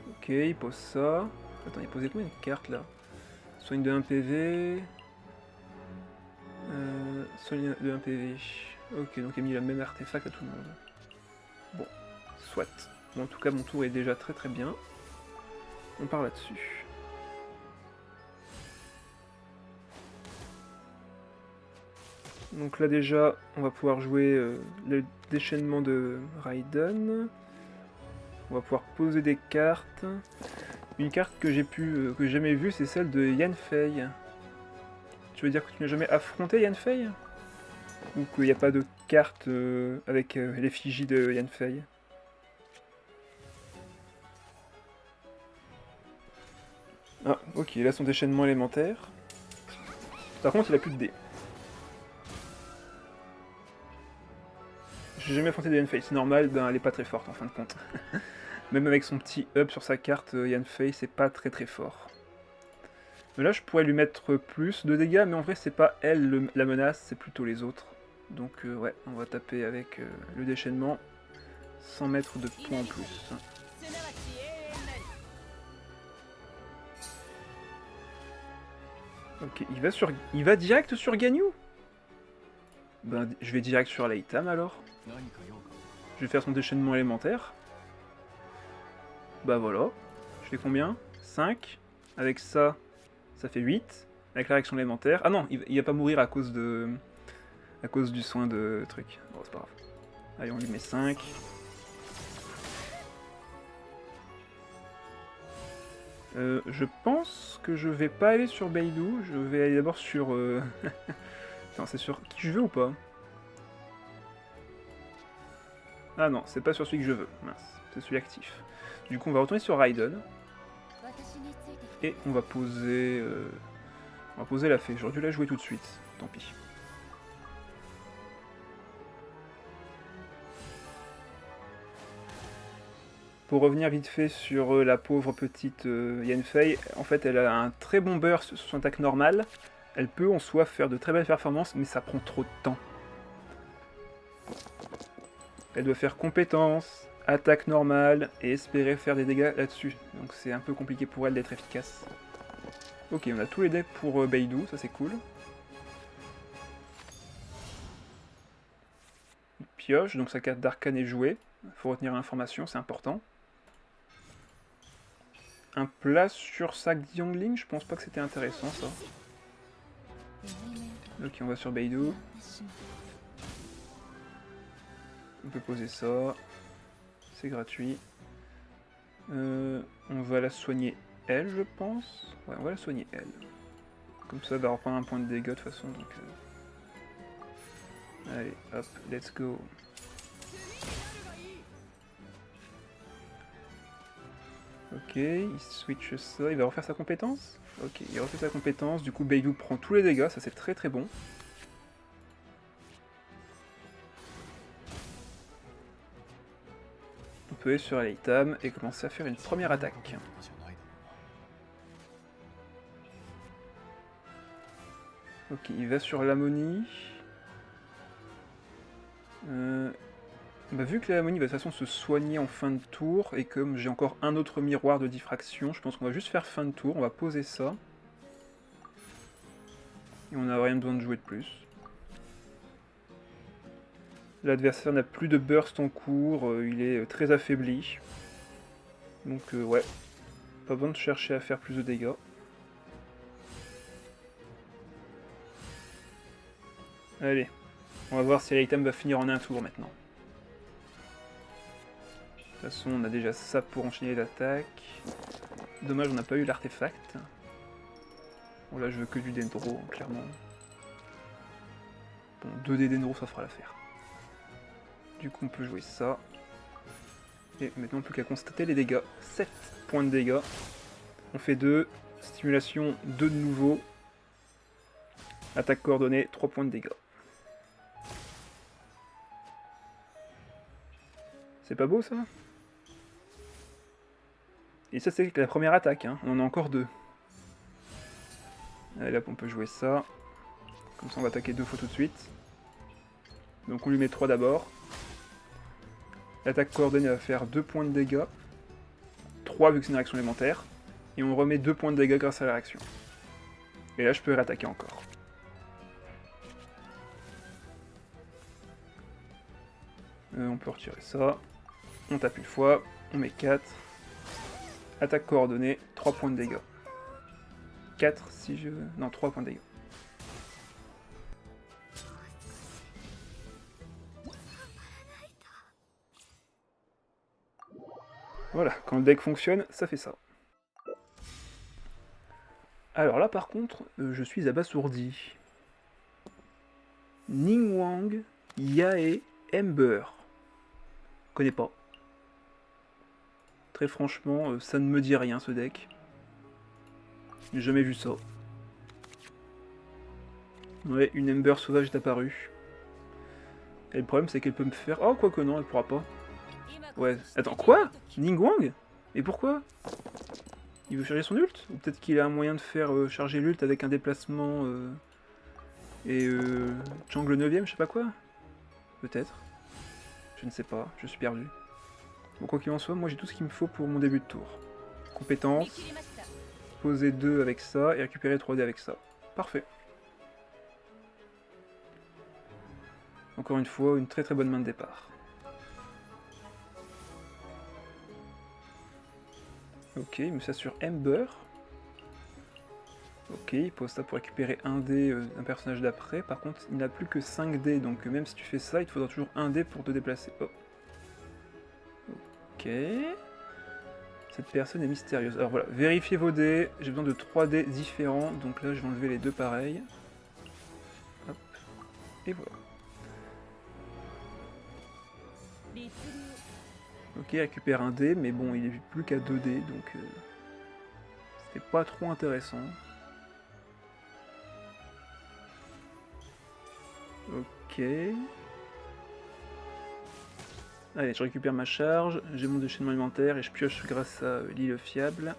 S1: Ok, il pose ça. Attends, il posait combien de cartes là? Soigne de 1 PV. Soigne de 1 PV. Ok, donc il a mis le même artefact à tout le monde. Bon, soit. Bon, en tout cas, mon tour est déjà très très bien. On part là-dessus. Donc là déjà, on va pouvoir jouer le déchaînement de Raiden. On va pouvoir poser des cartes. Une carte que j'ai jamais vue, c'est celle de Yanfei. Tu veux dire que tu n'as jamais affronté Yanfei? Ou qu'il n'y a pas de carte avec l'effigie de Yanfei. Ah, ok, là son déchaînement élémentaire. Par contre, il a plus de dés. J'ai jamais affronté de Yanfei, c'est normal, ben elle est pas très forte en fin de compte. Même avec son petit up sur sa carte, Yanfei, c'est pas très très fort. Mais là, je pourrais lui mettre plus de dégâts, mais en vrai, c'est pas elle la menace, c'est plutôt les autres. Donc, ouais, on va taper avec le déchaînement, sans mettre de points en plus. Ok, il va direct sur Ganyu. Ben, je vais direct sur Leitam alors. Je vais faire son déchaînement élémentaire. Bah voilà. Je fais combien? 5. Avec ça, ça fait 8. Avec la réaction élémentaire. Ah non, il va pas mourir à cause de. À cause du soin de truc. Bon, c'est pas grave. Allez, on lui met 5. Je pense que je vais pas aller sur Beidou. Je vais aller d'abord sur. Attends, c'est sur qui je veux ou pas? Ah non, c'est pas sur celui que je veux. Mince, c'est celui actif. Du coup, on va retourner sur Raiden. Et on va poser. On va poser la fée. J'aurais dû la jouer tout de suite. Tant pis. Pour revenir vite fait sur la pauvre petite Yanfei, en fait elle a un très bon burst sur son attaque normale. Elle peut en soi faire de très belles performances, mais ça prend trop de temps. Elle doit faire compétence, attaque normale et espérer faire des dégâts là-dessus. Donc c'est un peu compliqué pour elle d'être efficace. Ok, on a tous les decks pour Beidou, ça c'est cool. Il pioche, donc sa carte d'arcane est jouée. Faut retenir l'information, c'est important. Un plat sur sac Diangling, je pense pas que c'était intéressant ça. Ok, on va sur Beidou. On peut poser ça. C'est gratuit. On va la soigner elle, je pense. Ouais, on va la soigner elle. Comme ça, elle va reprendre un point de dégâts de toute façon. Donc, allez, hop, let's go. Ok, il switch ça. Il va refaire sa compétence. Ok, il refait sa compétence. Du coup, Beidou prend tous les dégâts. Ça, c'est très très bon. On peut aller sur Leitam et commencer à faire une première attaque. Ok, il va sur l'ammonie. Bah, vu que l'ammonie va de toute façon se soigner en fin de tour, et comme j'ai encore un autre miroir de diffraction, je pense qu'on va juste faire fin de tour, on va poser ça. Et on n'a rien besoin de jouer de plus. L'adversaire n'a plus de burst en cours, il est très affaibli. Donc ouais, pas besoin de chercher à faire plus de dégâts. Allez, on va voir si l'item va finir en un tour maintenant. De toute façon, on a déjà ça pour enchaîner les attaques. Dommage, on n'a pas eu l'artefact. Bon, là, je veux que du Dendro, clairement. Bon, 2D Dendro, ça fera l'affaire. Du coup, on peut jouer ça. Et maintenant, plus qu'à constater les dégâts. 7 points de dégâts. On fait 2. Stimulation, 2 de nouveau. Attaque coordonnée, 3 points de dégâts. C'est pas beau, ça? Et ça, c'est la première attaque, hein. On en a encore 2. Allez, là, on peut jouer ça. Comme ça, on va attaquer 2 fois tout de suite. Donc, on lui met 3 d'abord. L'attaque coordonnée va faire 2 points de dégâts. 3 vu que c'est une réaction élémentaire. Et on remet 2 points de dégâts grâce à la réaction. Et là, je peux réattaquer encore. On peut retirer ça. On tape une fois. On met 4. Attaque coordonnée, 3 points de dégâts. 4 si je veux. Non, 3 points de dégâts. Voilà, quand le deck fonctionne, ça fait ça. Alors là par contre, je suis abasourdi. Ningguang, Yae, Ember. Connais pas. Très franchement, ça ne me dit rien ce deck. J'ai jamais vu ça. Ouais, une Ember sauvage est apparue. Et le problème c'est qu'elle peut me faire... Oh, quoique non, elle pourra pas. Ouais, attends, quoi? Ningguang? Et pourquoi? Il veut charger son ult? Ou peut-être qu'il a un moyen de faire charger l'ult avec un déplacement... et Chang le 9ème, je sais pas quoi? Peut-être. Je ne sais pas, je suis perdu. Bon, quoi qu'il en soit, moi j'ai tout ce qu'il me faut pour mon début de tour. Compétences, poser 2 avec ça et récupérer 3D avec ça. Parfait. Encore une fois, une très bonne main de départ. Ok, il me ça sur Ember. Ok, il pose ça pour récupérer un dé d'un personnage d'après. Par contre, il n'a plus que 5 dés, donc même si tu fais ça, il te faudra toujours un dé pour te déplacer. Oh. Ok. Cette personne est mystérieuse. Alors voilà, vérifiez vos dés. J'ai besoin de 3 dés différents, donc là je vais enlever les deux pareils. Hop. Et voilà. Ok, récupère un dé, mais bon, il est plus qu'à 2 dés, donc c'était pas trop intéressant. Ok. Allez, je récupère ma charge, j'ai mon déchaînement alimentaire et je pioche grâce à l'île fiable.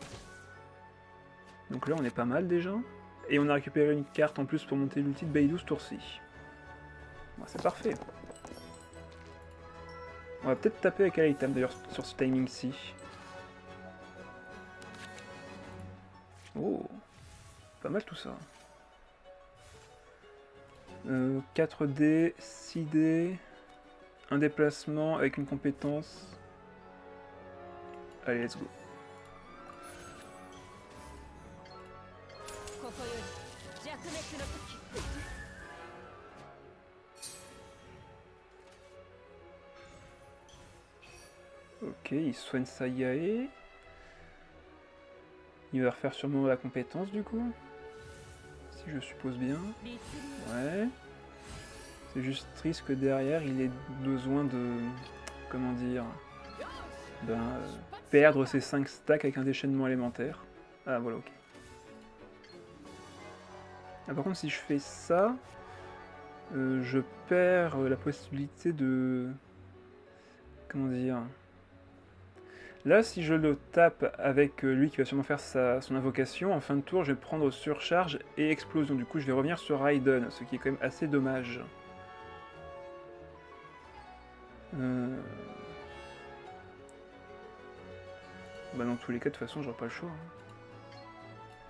S1: Donc là, on est pas mal déjà. Et on a récupéré une carte en plus pour monter l'ulti de Beidou ce tour-ci. Bon, c'est parfait. On va peut-être taper avec Alaitam d'ailleurs sur ce timing-ci. Oh, pas mal tout ça. 4D, 6D, un déplacement avec une compétence. Allez, let's go. Ok, il soigne sa Yae. Il va refaire sûrement la compétence du coup. Si je suppose bien. Ouais. C'est juste triste que derrière il ait besoin de... Comment dire... perdre ses 5 stacks avec un déchaînement élémentaire. Ah voilà, ok. Ah, par contre si je fais ça... je perds la possibilité de... Comment dire... Là, si je le tape avec lui qui va sûrement faire son invocation, en fin de tour, je vais prendre surcharge et explosion. Du coup, je vais revenir sur Raiden, ce qui est quand même assez dommage. Bah, dans tous les cas, de toute façon, j'aurai pas le choix.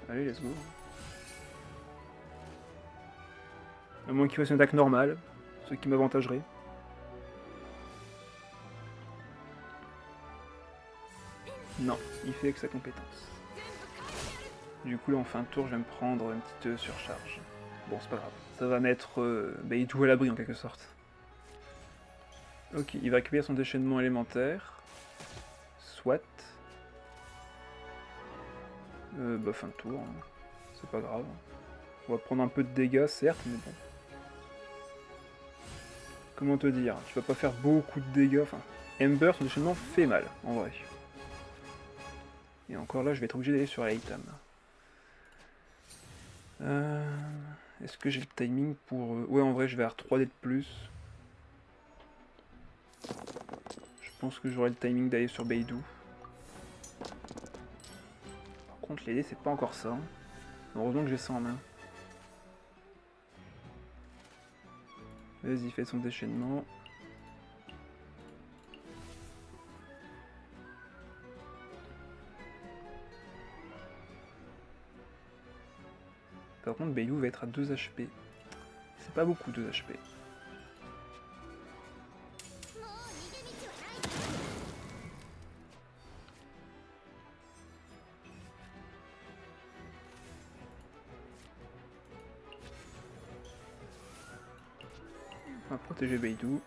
S1: Allez, let's go. À moins qu'il fasse une attaque normale, ce qui m'avantagerait. Non, il fait avec sa compétence. Du coup, là, en fin de tour, je vais me prendre une petite surcharge. Bon, c'est pas grave. Ça va mettre Beidou à l'abri, en quelque sorte. Ok, il va récupérer son déchaînement élémentaire. Soit. Bah, fin de tour. Hein. C'est pas grave. On va prendre un peu de dégâts, certes, mais bon. Comment te dire? Tu vas pas faire beaucoup de dégâts. Enfin, Ember, son déchaînement fait mal, en vrai. Et encore là, je vais être obligé d'aller sur Alaitam. Est-ce que j'ai le timing pour... Ouais, en vrai, je vais avoir 3D de plus. Je pense que j'aurai le timing d'aller sur Beidou. Par contre, les dés, c'est pas encore ça. Hein. Heureusement que j'ai ça en main. Vas-y, fais son déchaînement. Par contre, Beidou va être à 2 HP. C'est pas beaucoup, 2 HP. On va protéger Beidou.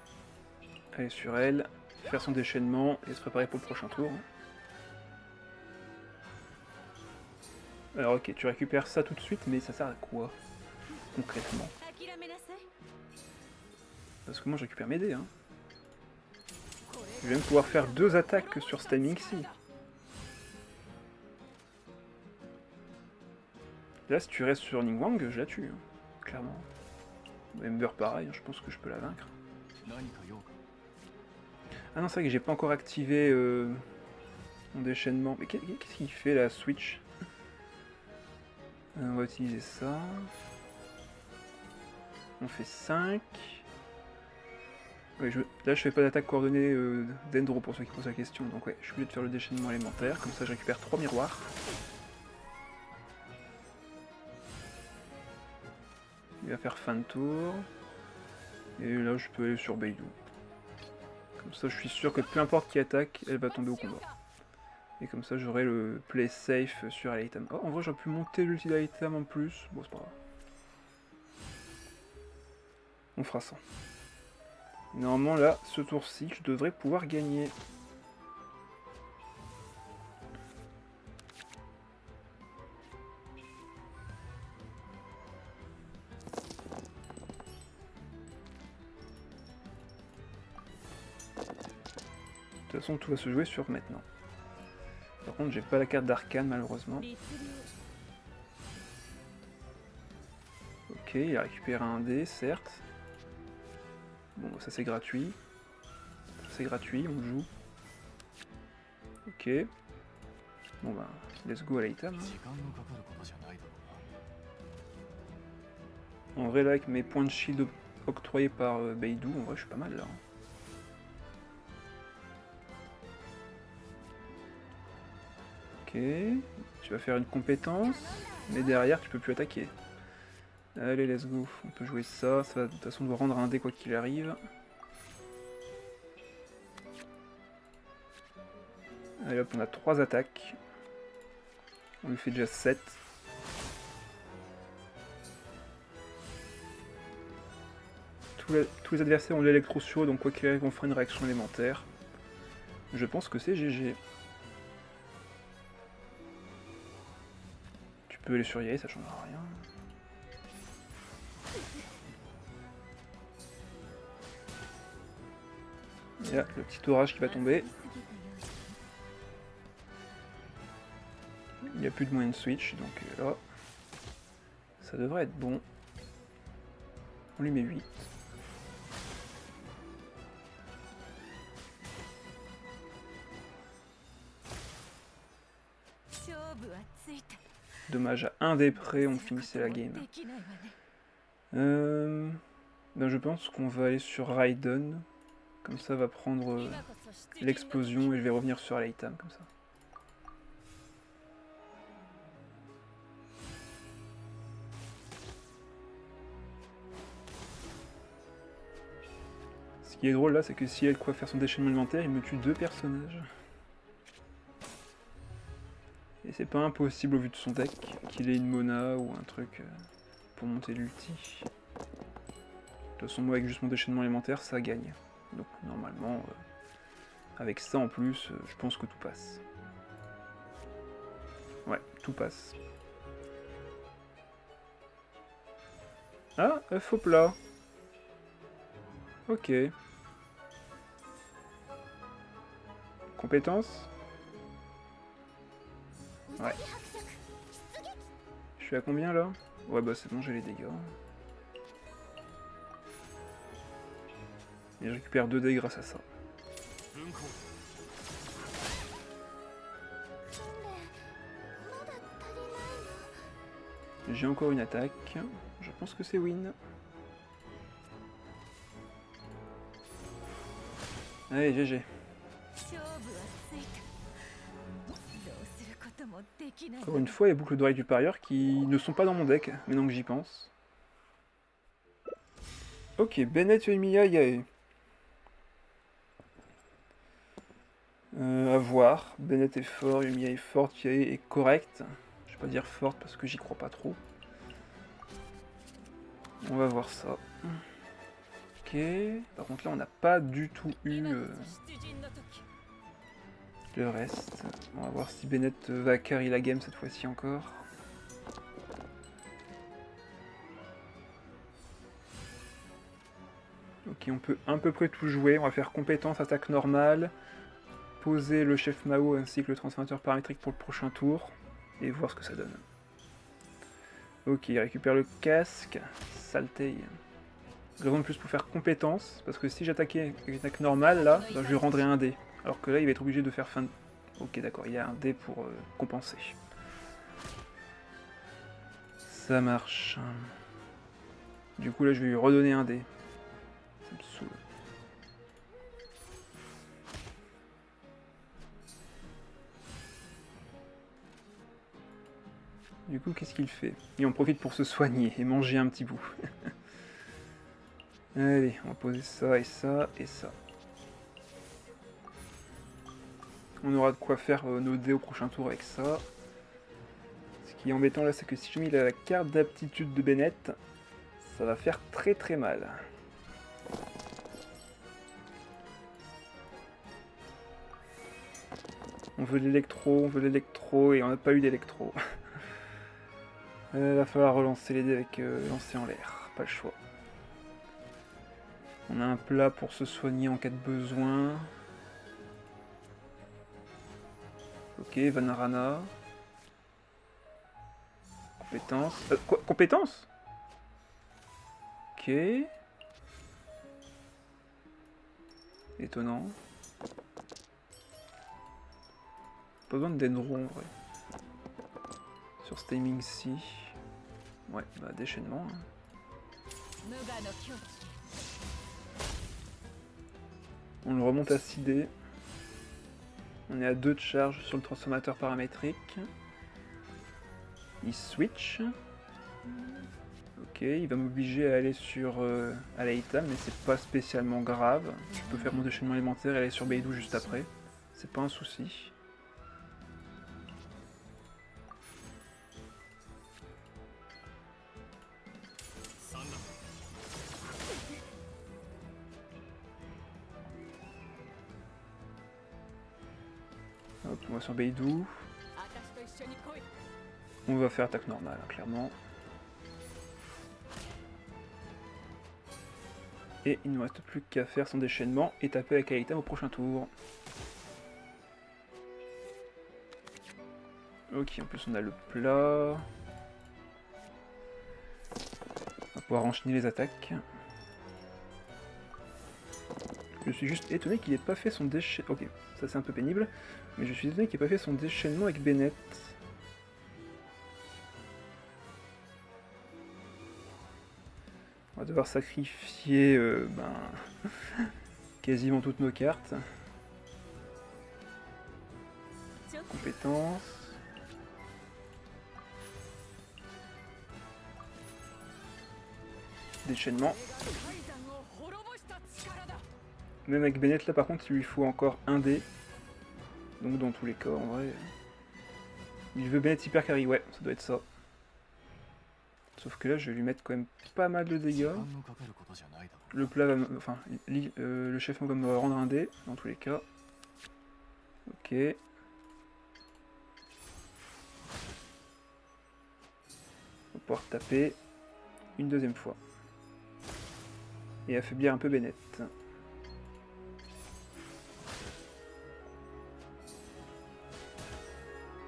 S1: Aller sur elle, faire son déchaînement et se préparer pour le prochain tour. Alors ok, tu récupères ça tout de suite, mais ça sert à quoi concrètement? Parce que moi je récupère mes dés. Hein. Je vais même pouvoir faire 2 attaques sur ce timing-ci. Là, si tu restes sur Ningguang, je la tue, hein, clairement. Ember pareil, je pense que je peux la vaincre. Ah non, c'est vrai que j'ai pas encore activé mon déchaînement. Mais qu'est-ce qu'il fait la switch? On va utiliser ça. On fait 5. Ouais, là, je fais pas d'attaque coordonnée d'Endro pour ceux qui posent la question. Donc ouais, je suis obligé de faire le déchaînement élémentaire. Comme ça, je récupère 3 miroirs. Il va faire fin de tour. Et là, je peux aller sur Beidou. Comme ça, je suis sûr que peu importe qui attaque, elle va tomber au combat. Et comme ça, j'aurai le play safe sur Aleitam. Oh, en vrai, j'aurais pu monter l'ulti d'Aleitam en plus. Bon, c'est pas grave. On fera ça. Normalement, là, ce tour-ci, je devrais pouvoir gagner. De toute façon, tout va se jouer sur maintenant. Par contre, j'ai pas la carte d'arcane, malheureusement. Ok, il a récupéré un dé, certes. Bon, ça c'est gratuit. C'est gratuit, on joue. Ok. Bon bah, let's go à l'item. En vrai, là, avec mes points de shield octroyés par Beidou, en vrai, je suis pas mal là. Ok, tu vas faire une compétence, mais derrière, tu peux plus attaquer. Allez, let's go, on peut jouer ça, ça va de toute façon doit rendre un dé quoi qu'il arrive. Allez hop, on a 3 attaques. On lui fait déjà 7. Tous les adversaires ont de l'électro sur eux, donc quoi qu'il arrive, on fera une réaction élémentaire. Je pense que c'est GG. Tu peux aller sur Yae, ça changera rien. Et là, le petit orage qui va tomber. Il n'y a plus de moyen de switch, donc là, ça devrait être bon. On lui met 8. Dommage, à un des près, on finissait la game. Ben je pense qu'on va aller sur Raiden. Comme ça, va prendre l'explosion et je vais revenir sur Aleitam, comme ça. Ce qui est drôle là, c'est que si elle quoi faire son déchaînement alimentaire, il me tue 2 personnages. Et c'est pas impossible au vu de son deck qu'il ait une Mona ou un truc pour monter l'ulti. De toute façon, moi avec juste mon déchaînement alimentaire, ça gagne. Donc normalement, avec ça en plus, je pense que tout passe. Ouais, tout passe. Ah, faux plat. Ok. Compétence. Ouais. Je suis à combien là? Ouais bah c'est bon, j'ai les dégâts. Et je récupère 2 dés grâce à ça. J'ai encore une attaque. Je pense que c'est win. Allez, GG. Encore une fois, il y a boucles d'oreilles du parieur qui ne sont pas dans mon deck, maintenant que j'y pense. Ok, Bennett et Emilia Yae. À voir. Bennett est fort, Emilia est forte, Yae est correcte. Je vais pas dire forte parce que j'y crois pas trop. On va voir ça. Ok. Par contre là, on n'a pas du tout eu le reste. On va voir si Bennett va carry la game cette fois-ci encore. Ok, on peut à peu près tout jouer. On va faire compétence, attaque normale, poser le chef Mao ainsi que le transformateur paramétrique pour le prochain tour, et voir ce que ça donne. Ok, il récupère le casque, saleté. Raison de plus pour faire compétence, parce que si j'attaquais avec une attaque normale, là, ben, je lui rendrais un dé. Alors que là, il va être obligé de faire fin de... Ok, d'accord, il y a un dé pour compenser. Ça marche. Du coup, là, je vais lui redonner un dé. Ça me saoule. Du coup, qu'est-ce qu'il fait? Il en profite pour se soigner et manger un petit bout. Allez, on va poser ça et ça et ça. On aura de quoi faire nos dés au prochain tour avec ça. Ce qui est embêtant là, c'est que si je mets la carte d'aptitude de Bennett, ça va faire très très mal. On veut l'électro, et on n'a pas eu d'électro. Il va falloir relancer les dés avec lancer en l'air, pas le choix. On a un plat pour se soigner en cas de besoin. Ok, Vanarana. Compétence. Quoi? Compétence? Ok. Étonnant. Pas besoin de Denro en vrai. Sur ce timing-ci. Ouais, bah déchaînement. Hein. On le remonte à 6D. On est à 2 de charge sur le transformateur paramétrique. Il switch. Ok, il va m'obliger à aller sur Aleita, mais c'est pas spécialement grave. Je peux faire mon déchaînement élémentaire et aller sur Beidou juste après. C'est pas un souci. Hop, on va sur Beidou. On va faire attaque normale, hein, clairement. Et il ne nous reste plus qu'à faire son déchaînement et taper avec Aleita au prochain tour. Ok, en plus on a le plat. On va pouvoir enchaîner les attaques. Je suis juste étonné qu'il n'ait pas fait son déchaînement. Ok, ça c'est un peu pénible. Mais je suis étonné qu'il n'ait pas fait son déchaînement avec Bennett. On va devoir sacrifier quasiment toutes nos cartes. Compétences. Déchaînement. Même avec Bennett là par contre il lui faut encore un dé. Donc dans tous les cas en vrai... Il veut Bennett hyper carry, ouais ça doit être ça. Sauf que là je vais lui mettre quand même pas mal de dégâts. Le plat va me... Enfin, le chef va me rendre un dé dans tous les cas. Ok. On va pouvoir taper une deuxième fois. Et affaiblir un peu Bennett.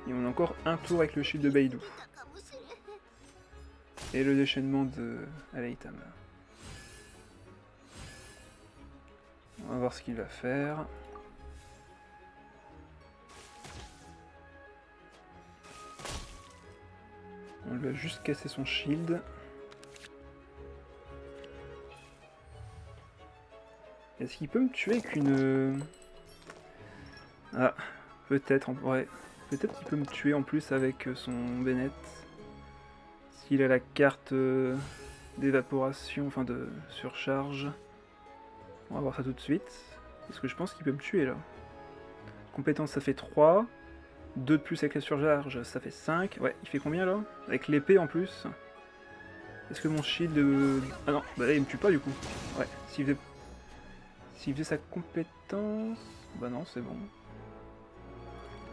S1: Et on a encore un tour avec le shield de Beidou. Et le déchaînement de Aleitam. On va voir ce qu'il va faire. On lui a juste cassé son shield. Est-ce qu'il peut me tuer avec une... Ah, peut-être en vrai. Peut-être qu'il peut me tuer en plus avec son Bennett. S'il a la carte d'évaporation, enfin de surcharge. On va voir ça tout de suite. Parce que je pense qu'il peut me tuer là. Compétence ça fait 3. 2 de plus avec la surcharge ça fait 5. Ouais, il fait combien là? Avec l'épée en plus. Est-ce que mon shield... Ah non, bah là il me tue pas du coup. Ouais, s'il faisait sa compétence... Bah non, c'est bon.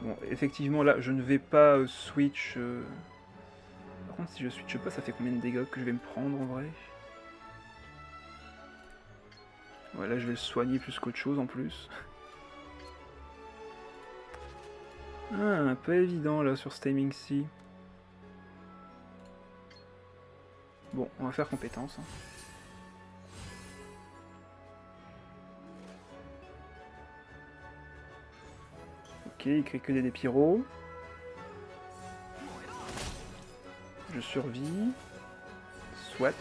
S1: Bon, effectivement, là, je ne vais pas switch... Par contre, si je switch pas, ça fait combien de dégâts que je vais me prendre, en vrai? Voilà, je vais le soigner plus qu'autre chose en plus. Ah, pas évident là sur ce timing-ci. Bon, on va faire compétence. Hein. Ok, il crée que des pyros. Je survis. Soit.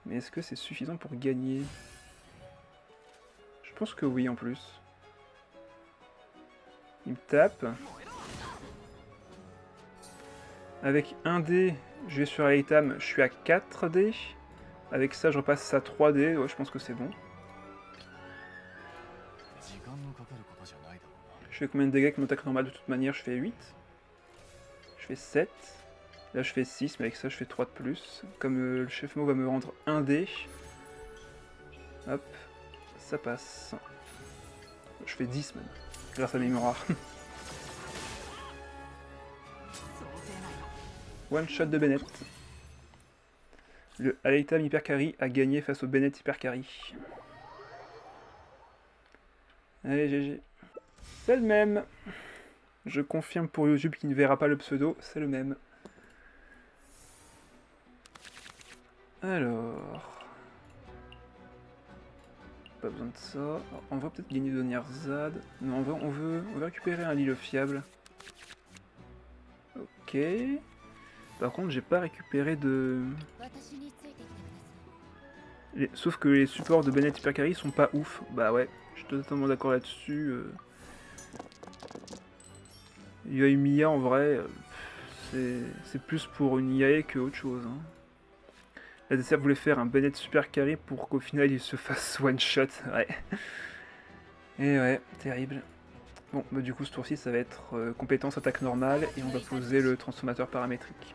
S1: Mais est-ce que c'est suffisant pour gagner? Je pense que oui en plus. Il me tape. Avec 1 dé, je vais sur l'item, je suis à 4 dés. Avec ça, je repasse à 3 dés. Ouais, je pense que c'est bon. Je fais combien de dégâts avec mon attaque normale? De toute manière, je fais 8. Je fais 7. Là, je fais 6, mais avec ça, je fais 3 de plus. Comme le chef mot va me rendre 1 dé. Hop, ça passe. Je fais 10 même, grâce à mes mémoires. One shot de Bennett. Le Aleitam Hyper Carry a gagné face au Bennett Hyper Carry. Allez, GG. C'est le même. Je confirme pour YouTube qui ne verra pas le pseudo, c'est le même. Alors... Pas besoin de ça. Alors, on va peut-être gagner de Nierzad. Non, on veut récupérer un Lille fiable. Ok. Par contre, j'ai pas récupéré de... Sauf que les supports de Bennett Hyper Carry sont pas ouf. Bah ouais, je suis totalement d'accord là-dessus. Yui Mia en vrai, c'est plus pour une IAE que autre chose. Hein. La DCR voulait faire un Bennett Super Carry pour qu'au final il se fasse one shot. Ouais. Et ouais, terrible. Bon, bah du coup ce tour-ci ça va être compétence attaque normale et on va poser le transformateur paramétrique.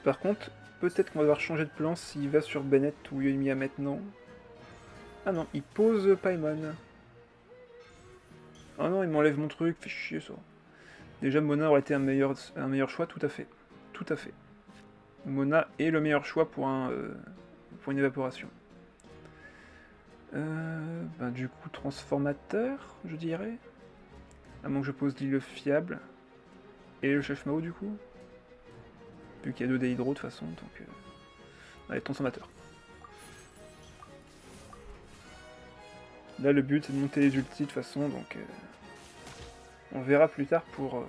S1: Par contre, peut-être qu'on va devoir changer de plan s'il va sur Bennett ou Yoimiya maintenant. Ah non, il pose Paimon. Ah non, il m'enlève mon truc, fait chier ça. Déjà, Mona aurait été un meilleur choix, tout à fait. Tout à fait. Mona est le meilleur choix pour une évaporation. Du coup, transformateur, je dirais. À moins que je pose l'île fiable. Et le chef Mao, du coup. Vu qu'il y a 2 dés hydro de toute façon, donc... Allez, transformateur. Là, le but, c'est de monter les ultis de toute façon, donc... On verra plus tard pour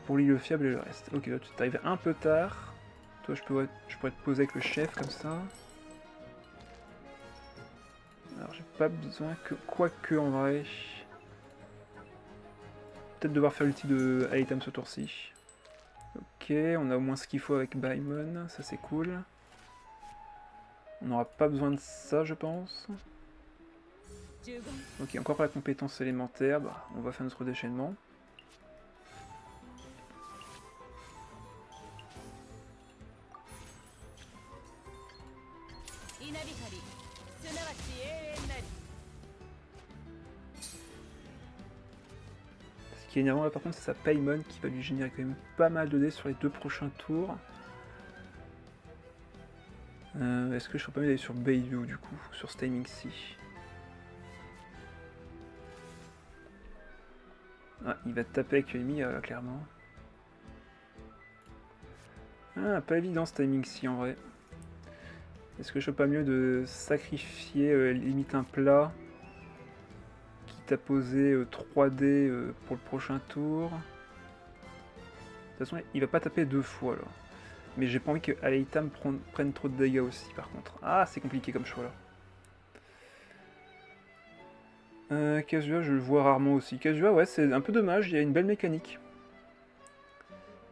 S1: l'île fiable et le reste. Ok, là, tu t'arrives un peu tard. Toi, je pourrais te poser avec le chef, comme ça. Alors, j'ai pas besoin que... Quoique, en vrai... Peut-être devoir faire l'ulti de Aleitam ce tour-ci. Ok, on a au moins ce qu'il faut avec Baimon, ça c'est cool. On n'aura pas besoin de ça, je pense. Ok, encore la compétence élémentaire, bah, on va faire notre déchaînement. Ce qui est énervant là par contre, c'est sa Paimon qui va lui générer quand même pas mal de dés sur les 2 prochains tours. Est-ce que je serais pas mieux d'aller sur Beidou du coup, sur ce timing-ci? Ah, il va taper avec Amy, clairement. Ah, pas évident ce timing-ci en vrai. Est-ce que je serais pas mieux de sacrifier limite un plat, quitte à poser 3D pour le prochain tour? De toute façon, il va pas taper 2 fois là. Mais j'ai pas envie que Aleitam prenne trop de dégâts aussi par contre. Ah, c'est compliqué comme choix là. Kazua, je le vois rarement aussi. Kazua, ouais, c'est un peu dommage, il y a une belle mécanique.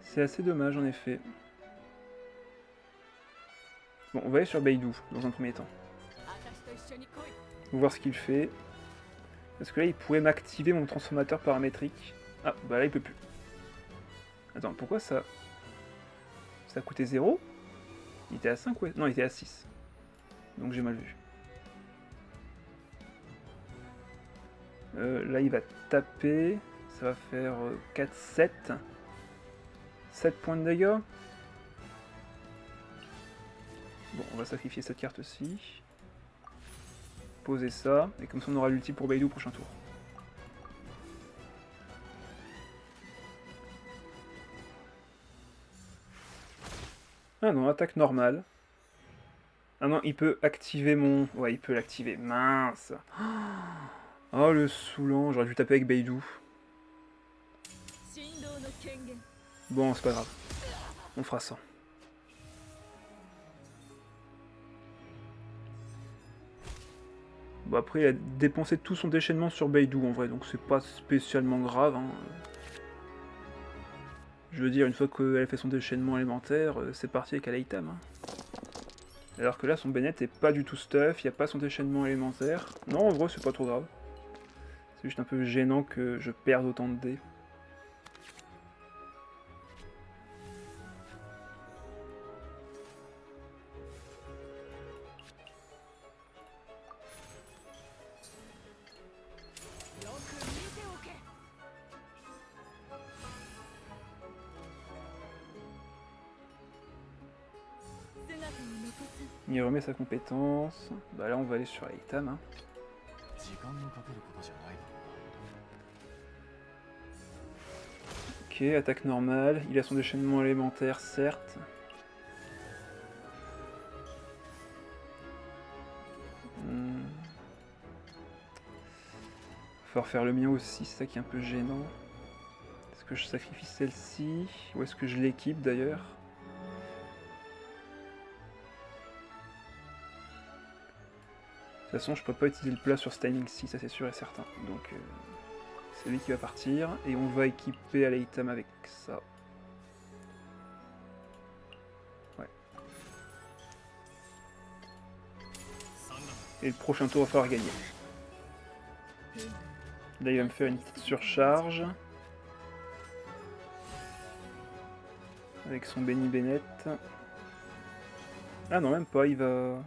S1: C'est assez dommage en effet. Bon, on va aller sur Beidou dans un premier temps. On va voir ce qu'il fait. Parce que là, il pourrait m'activer mon transformateur paramétrique. Ah, bah là, il peut plus. Attends, pourquoi ça... Ça a coûté 0? Il était à 5 ou... Non, il était à 6. Donc j'ai mal vu. Là, il va taper. Ça va faire 4, 7. 7 points de dégâts. Bon, on va sacrifier cette carte-ci. Poser ça, et comme ça on aura l'ulti pour Beidou au prochain tour. Ah non, attaque normale. Ah non, il peut activer mon... Ouais, il peut l'activer. Mince. Oh, le saoulant. J'aurais dû taper avec Beidou. Bon, c'est pas grave. On fera ça. Bon, après, il a dépensé tout son déchaînement sur Beidou, en vrai, donc c'est pas spécialement grave. Hein. Je veux dire, une fois qu'elle a fait son déchaînement élémentaire, c'est parti avec Aleitam. Hein. Alors que là, son Bennett est pas du tout stuff, il n'y a pas son déchaînement élémentaire. Non, en vrai, c'est pas trop grave. C'est juste un peu gênant que je perde autant de dés. Il remet sa compétence. Bah là, on va aller sur Aleitam. Hein. Ok, attaque normale. Il a son déchaînement élémentaire, certes. Faut refaire le mien aussi, c'est ça qui est un peu gênant. Est-ce que je sacrifie celle-ci? Ou est-ce que je l'équipe d'ailleurs? De toute façon, je peux pas utiliser le plat sur ce timing-ci, ça c'est sûr et certain. Donc c'est lui qui va partir. Et on va équiper Aleitam avec ça. Ouais. Et le prochain tour, il va falloir gagner. Là, il va me faire une petite surcharge. Avec son Benny Bennett. Ah non, même pas, il va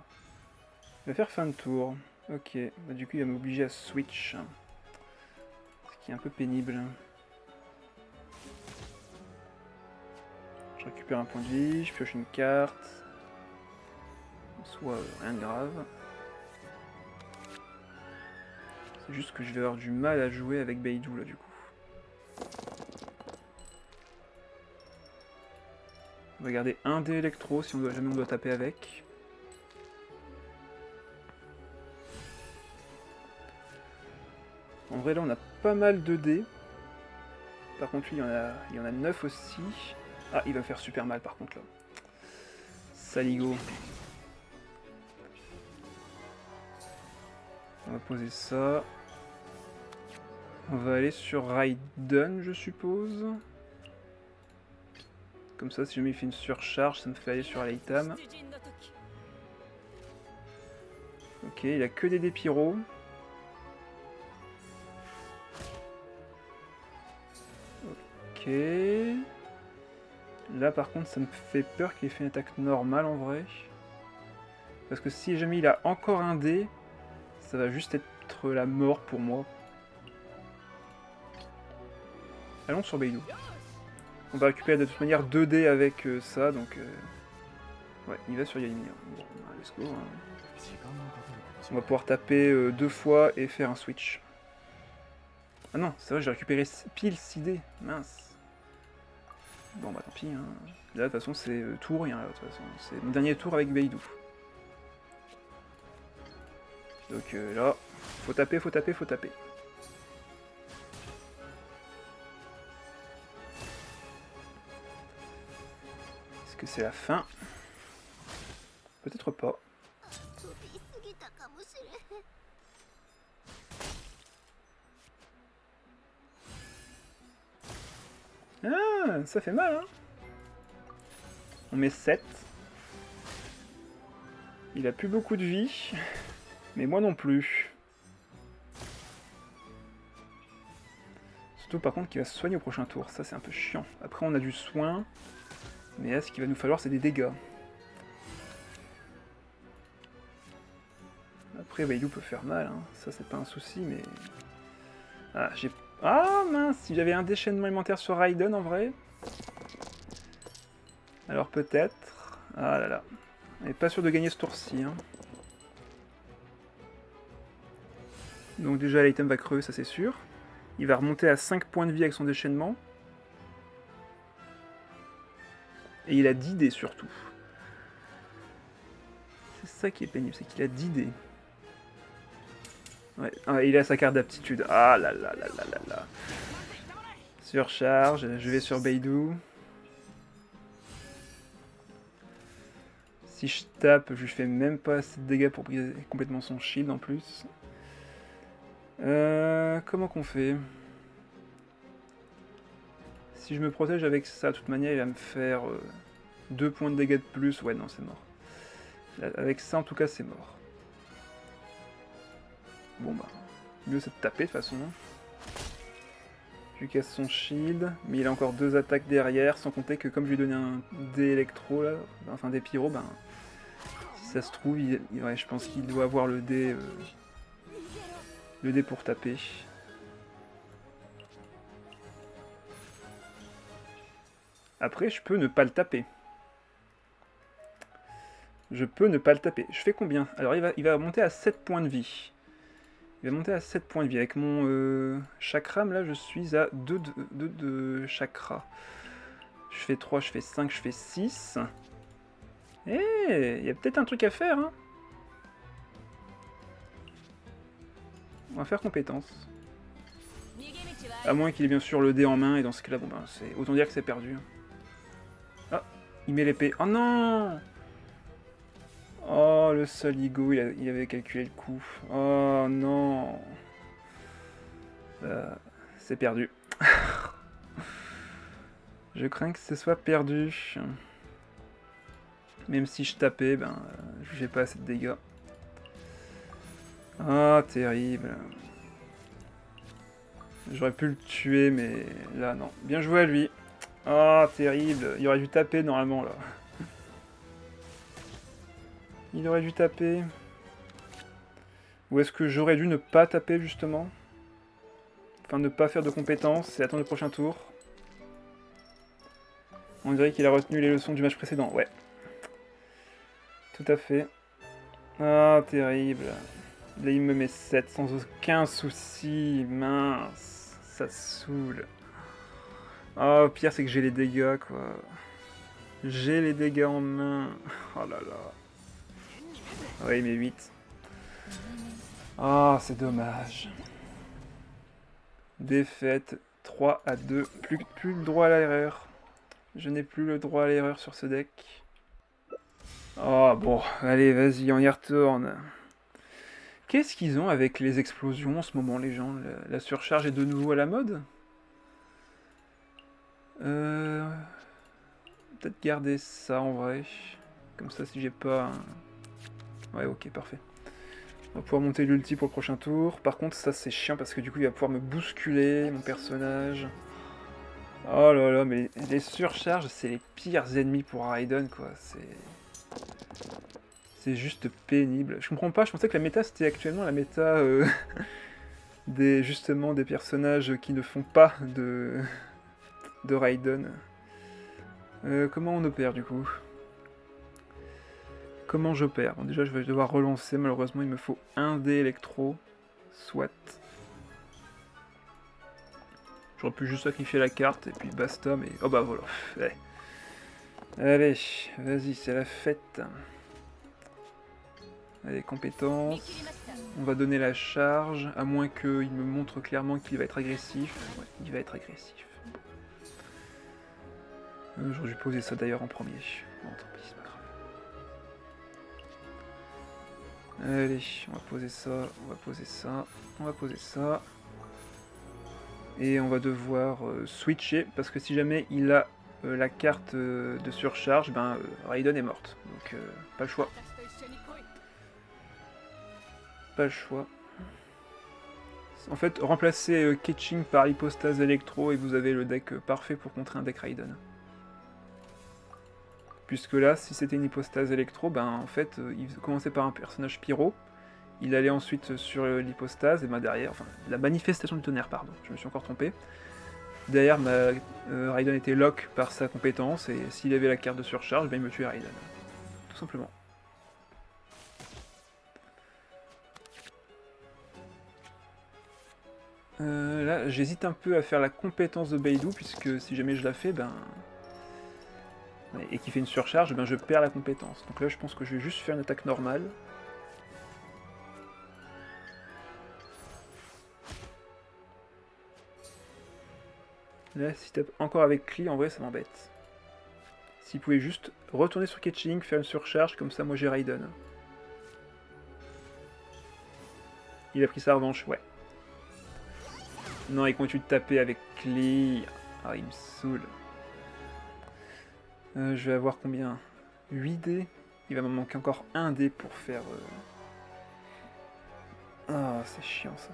S1: faire fin de tour. Ok, bah, du coup il va m'obliger à switch. Ce qui est un peu pénible. Je récupère un point de vie, je pioche une carte. Soit rien de grave. C'est juste que je vais avoir du mal à jouer avec Beidou là du coup. On va garder un dé électro si jamais on doit taper avec. En vrai là on a pas mal de dés. Par contre lui il y en a 9 aussi. Ah il va faire super mal par contre là. Saligo. On va poser ça. On va aller sur Raiden je suppose. Comme ça si jamais il fait une surcharge ça me fait aller sur Aleitam. Ok il a que des dés pyro. Ok. Là par contre ça me fait peur qu'il ait fait une attaque normale en vrai. Parce que si jamais il a encore un dé, ça va juste être la mort pour moi. Allons sur Beidou. On va récupérer de toute manière 2 dés avec ça, donc... Ouais, il va sur Yalimir. Bon, let's go. Hein. On va pouvoir taper 2 fois et faire un switch. Ah non, c'est vrai, j'ai récupéré pile 6 dés. Mince. Bon bah tant pis. Hein. Là, de toute façon, c'est tout ou rien. De toute façon, c'est mon dernier tour avec Beidou. Donc là, faut taper, faut taper, faut taper. Est-ce que c'est la fin? Peut-être pas. Ah, ça fait mal, hein. On met 7. Il a plus beaucoup de vie. Mais moi non plus. Surtout par contre qu'il va se soigner au prochain tour. Ça c'est un peu chiant. Après on a du soin. Mais là ce qu'il va nous falloir c'est des dégâts. Après Beidou peut faire mal. Hein. Ça c'est pas un souci mais... Ah j'ai... Ah mince. Si j'avais un déchaînement élémentaire sur Raiden en vrai. Alors peut-être... Ah là là. On n'est pas sûr de gagner ce tour-ci. Hein. Donc déjà l'item va crever, ça c'est sûr. Il va remonter à 5 points de vie avec son déchaînement. Et il a 10 dés surtout. C'est ça qui est pénible, c'est qu'il a 10 dés. Ouais, ah, il a sa carte d'aptitude. Ah là là là là là là. Surcharge, je vais sur Beidou. Si je tape, je lui fais même pas assez de dégâts pour briser complètement son shield en plus. Comment qu'on fait? Si je me protège avec ça, de toute manière, il va me faire 2 points de dégâts de plus. Ouais, non, c'est mort. Avec ça, en tout cas, c'est mort. Bon, bah, mieux c'est de taper, de toute façon. Je lui casse son shield, mais il a encore 2 attaques derrière, sans compter que comme je lui ai donné un dé électro, là, enfin des pyros, ben, si ça se trouve, ouais, je pense qu'il doit avoir le dé pour taper. Après, je peux ne pas le taper. Je peux ne pas le taper. Je fais combien? Alors, il va monter à 7 points de vie. Il va monter à 7 points de vie. Avec mon chakram, là, je suis à 2 de chakra. Je fais 3, je fais 5, je fais 6. Eh, il y a peut-être un truc à faire, hein. On va faire compétence. À moins qu'il ait bien sûr le dé en main, et dans ce cas-là, bon ben, autant dire que c'est perdu. Ah, il met l'épée. Oh non! Oh, le Soligo, il avait calculé le coup. Oh non! C'est perdu. Je crains que ce soit perdu. Même si je tapais, ben, je fais pas assez de dégâts. Ah, terrible. J'aurais pu le tuer, mais là, non. Bien joué à lui. Ah, terrible. Il aurait dû taper, normalement, là. Il aurait dû taper. Ou est-ce que j'aurais dû ne pas taper, justement? Enfin, ne pas faire de compétences et attendre le prochain tour. On dirait qu'il a retenu les leçons du match précédent. Ouais. Tout à fait. Ah, terrible. Là, il me met 7 sans aucun souci. Mince. Ça saoule. Ah, au pire, c'est que j'ai les dégâts, quoi. J'ai les dégâts en main. Oh là là. Oui, mais 8. Ah, c'est dommage. Défaite 3 à 2. Plus le droit à l'erreur. Je n'ai plus le droit à l'erreur sur ce deck. Oh, bon, allez, vas-y, on y retourne. Qu'est-ce qu'ils ont avec les explosions en ce moment, les gens? La surcharge est de nouveau à la mode? Peut-être garder ça en vrai. Comme ça, si j'ai pas... Ouais, ok, parfait. On va pouvoir monter l'ulti pour le prochain tour. Par contre, ça c'est chiant parce que du coup, il va pouvoir me bousculer, mon personnage. Oh là là, mais les surcharges, c'est les pires ennemis pour Raiden, quoi. C'est juste pénible. Je comprends pas, je pensais que la méta, c'était actuellement la méta justement des personnages qui ne font pas de Raiden. Comment on opère, du coup? Comment j'opère? Bon, déjà, je vais devoir relancer. Malheureusement, il me faut un dé électro. Soit. J'aurais pu juste sacrifier la carte et puis basta, mais... Oh bah voilà. Ouais. Allez, vas-y, c'est la fête. Allez, compétences. On va donner la charge, à moins qu'il me montre clairement qu'il va être agressif. Ouais, il va être agressif. J'aurais dû poser ça d'ailleurs en premier. Bon, tant pis, c'est pas grave. Allez, on va poser ça, on va poser ça, on va poser ça. Et on va devoir switcher, parce que si jamais il a la carte de surcharge, ben Raiden est morte. Donc pas le choix. Pas le choix. En fait, remplacez Ketching par hypostase électro et vous avez le deck parfait pour contrer un deck Raiden. Puisque là, si c'était une hypostase électro, ben en fait, il commençait par un personnage pyro, il allait ensuite sur l'hypostase, et ben derrière, enfin, la manifestation du tonnerre, pardon, je me suis encore trompé. Derrière, Raiden était lock par sa compétence, et s'il avait la carte de surcharge, ben il me tuait Raiden. Tout simplement. Là, j'hésite un peu à faire la compétence de Beidou, puisque si jamais je la fais, ben... et qu'il fait une surcharge, ben je perds la compétence. Donc là, je pense que je vais juste faire une attaque normale. Là, s'il tape encore avec Klee, en vrai, ça m'embête. S'il pouvait juste retourner sur Ketching, faire une surcharge, comme ça, moi j'ai Raiden. Il a pris sa revanche, ouais. Non, il continue de taper avec Klee. Ah, il me saoule. Je vais avoir combien? 8 dés. Il va me manquer encore un dé pour faire... Ah, c'est chiant ça.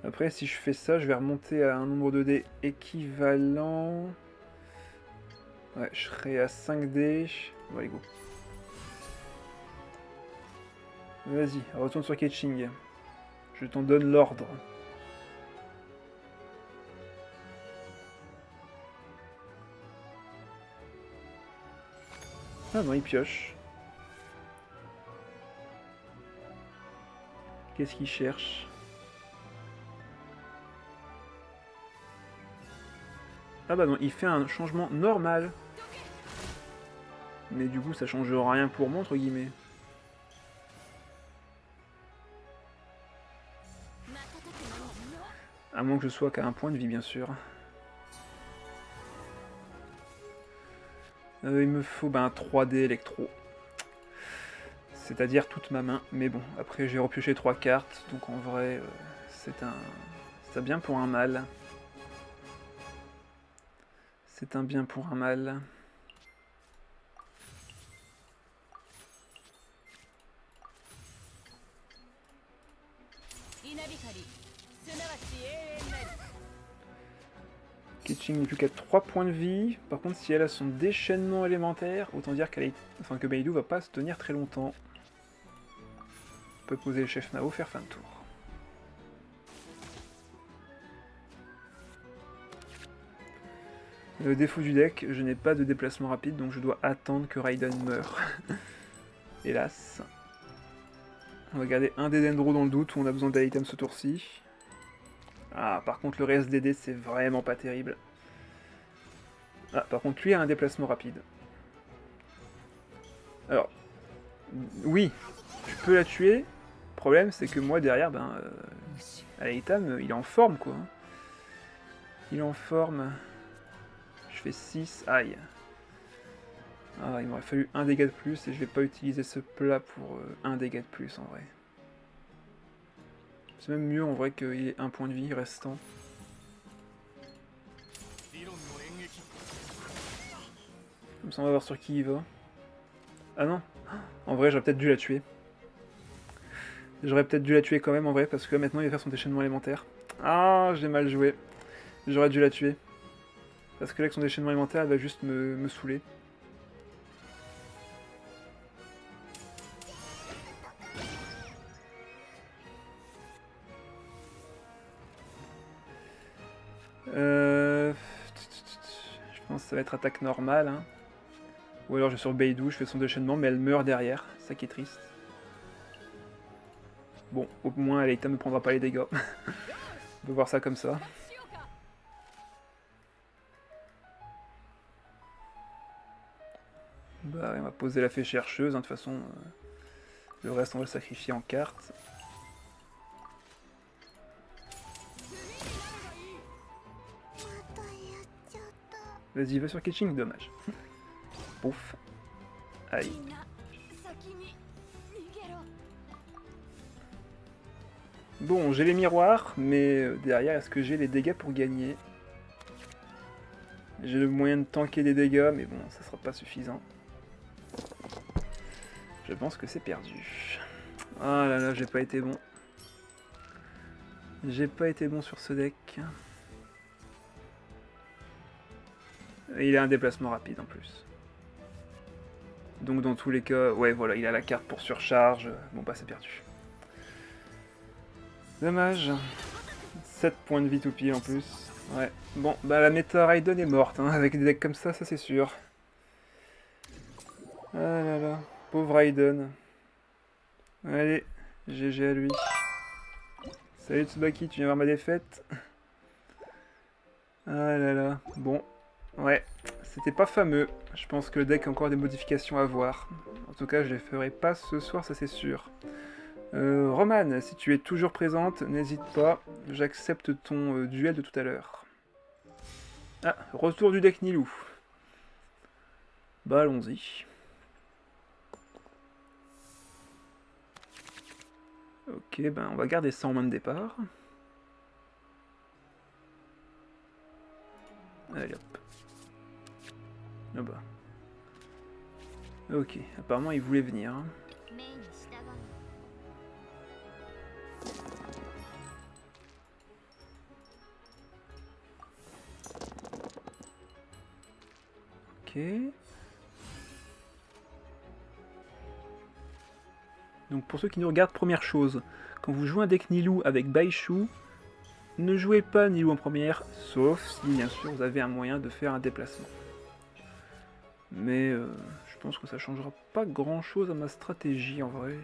S1: Après, si je fais ça, je vais remonter à un nombre de dés équivalent. Ouais, je serai à 5 dés. Bon, allez, go. Vas-y, retourne sur Ketching. Je t'en donne l'ordre. Ah non, il pioche. Qu'est-ce qu'il cherche? Ah bah non, il fait un changement normal. Mais du coup, ça change rien pour moi, entre guillemets. À moins que je sois qu'à un point de vie, bien sûr. Il me faut un 3D électro. C'est-à-dire toute ma main. Mais bon, après j'ai repioché 3 cartes. Donc en vrai, c'est un bien pour un mal. C'est un bien pour un mal. Ketching n'est plus qu'à 3 points de vie. Par contre, si elle a son déchaînement élémentaire, autant dire que Beidou va pas se tenir très longtemps. On peut poser le chef Nao, faire fin de tour. Le défaut du deck, je n'ai pas de déplacement rapide, donc je dois attendre que Raiden meure. Hélas. On va garder un des Dendro dans le doute où on a besoin d'items ce tour-ci. Ah, par contre, le reste des dés, c'est vraiment pas terrible. Ah, par contre, lui a un déplacement rapide. Alors, oui, je peux la tuer. Le problème, c'est que moi, derrière, Itam, il est en forme, quoi. Il est en forme. Je fais 6, aïe. Ah, il m'aurait fallu un dégât de plus, et je vais pas utiliser ce plat pour un dégât de plus, en vrai. C'est même mieux, en vrai, qu'il ait un point de vie restant. Comme ça, on va voir sur qui il va. Ah non, en vrai, j'aurais peut-être dû la tuer. J'aurais peut-être dû la tuer quand même, en vrai, parce que maintenant, il va faire son déchaînement élémentaire. Ah, j'ai mal joué. J'aurais dû la tuer. Parce que là, avec son déchaînement élémentaire, elle va juste me saouler. Je pense que ça va être attaque normale. Hein. Ou alors je vais sur Beidou, je fais son déchaînement, mais elle meurt derrière. Ça qui est triste. Bon, au moins, Aleita ne prendra pas les dégâts. On peut voir ça comme ça. Bah, on va poser la fée chercheuse. Hein, de toute façon, le reste, on va le sacrifier en carte. Vas-y, va sur Ketching, dommage. Pouf. Aïe. Bon, j'ai les miroirs, mais derrière, est-ce que j'ai les dégâts pour gagner? J'ai le moyen de tanker des dégâts, mais bon, ça sera pas suffisant. Je pense que c'est perdu. Ah là là, j'ai pas été bon. J'ai pas été bon sur ce deck. Et il a un déplacement rapide en plus. Donc dans tous les cas, ouais voilà, il a la carte pour surcharge. Bon bah c'est perdu. Dommage. 7 points de vie tout pile en plus. Ouais. Bon, bah la méta Raiden est morte, hein, avec des decks comme ça c'est sûr. Ah là là, pauvre Raiden. Allez, GG à lui. Salut Tsubaki, tu viens voir ma défaite? Ah là là, bon. Ouais, c'était pas fameux. Je pense que le deck a encore des modifications à voir. En tout cas, je les ferai pas ce soir, ça c'est sûr. Roman, si tu es toujours présente, n'hésite pas. J'accepte ton duel de tout à l'heure. Ah, retour du deck Nilou. Bah allons-y. Ok, ben on va garder ça en main de départ. Allez hop. Ah bah. Ok, apparemment il voulait venir. Hein. Ok. Donc pour ceux qui nous regardent, première chose, quand vous jouez un deck Nilou avec Baishu, ne jouez pas Nilou en première, sauf si bien sûr vous avez un moyen de faire un déplacement. Mais je pense que ça changera pas grand chose à ma stratégie en vrai.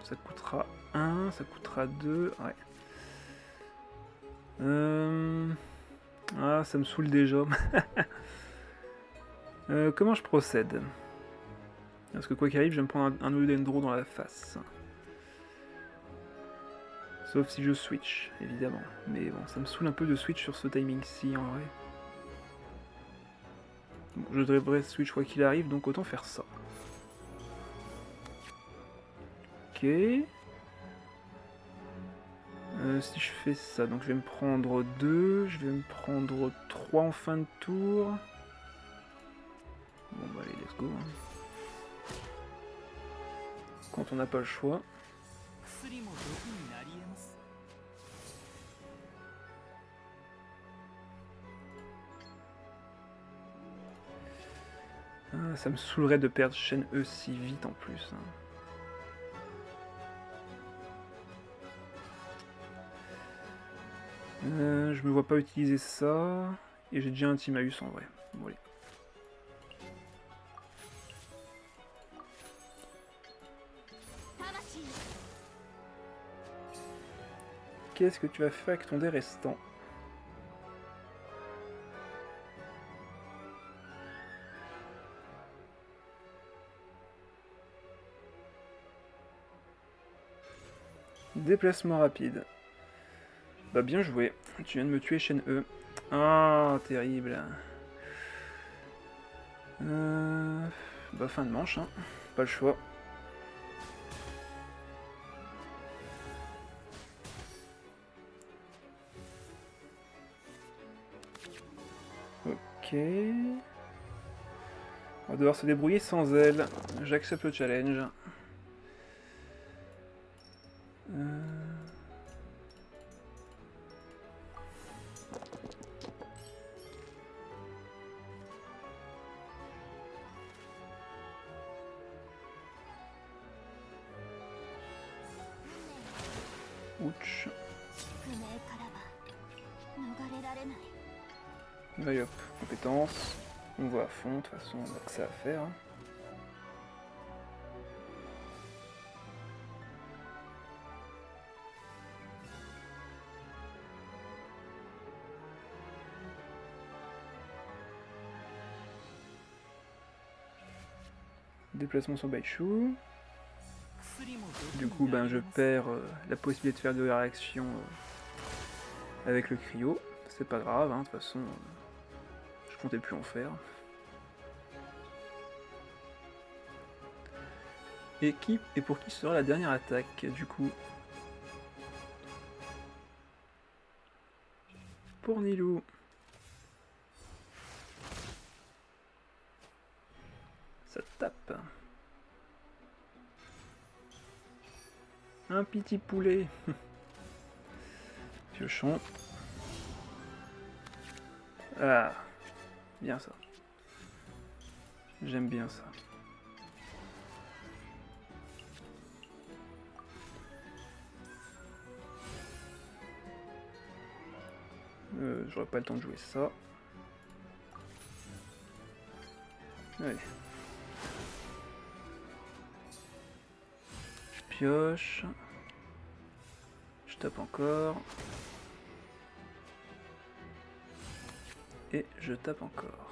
S1: Ça coûtera 1, ça coûtera 2, ouais. Ah, ça me saoule déjà. Comment je procède? Parce que quoi qu'il arrive, je vais me prendre un Udendro dans la face. Sauf si je switch, évidemment. Mais bon, ça me saoule un peu de switch sur ce timing-ci, en vrai. Bon, je devrais switch quoi qu'il arrive, donc autant faire ça. Ok. Si je fais ça, donc je vais me prendre 2, je vais me prendre 3 en fin de tour. Bon bah allez, let's go. Hein. Quand on n'a pas le choix. Ah, ça me saoulerait de perdre chaîne E si vite en plus. Hein. Je me vois pas utiliser ça. Et j'ai déjà un Timaeus en vrai. Bon, allez. Qu'est-ce que tu vas faire avec ton dé restant? Déplacement rapide. Bah bien joué. Tu viens de me tuer chaîne E. Ah, terrible. Bah fin de manche, hein. Pas le choix. Ok. On va devoir se débrouiller sans elle. J'accepte le challenge. Ouch. Allez hop, compétence. On va à fond, de toute façon, on a que ça à faire. Hein. Déplacement sur Baishu. Du coup, ben, je perds la possibilité de faire de la réaction avec le cryo. C'est pas grave, hein, de toute façon, je comptais plus en faire. Et pour qui sera la dernière attaque, du coup? Pour Nilou. Ça tape. Un petit poulet. Piochon. Ah, bien ça. J'aime bien ça. J'aurais pas le temps de jouer ça. Allez. Je pioche. Je tape encore. Et je tape encore.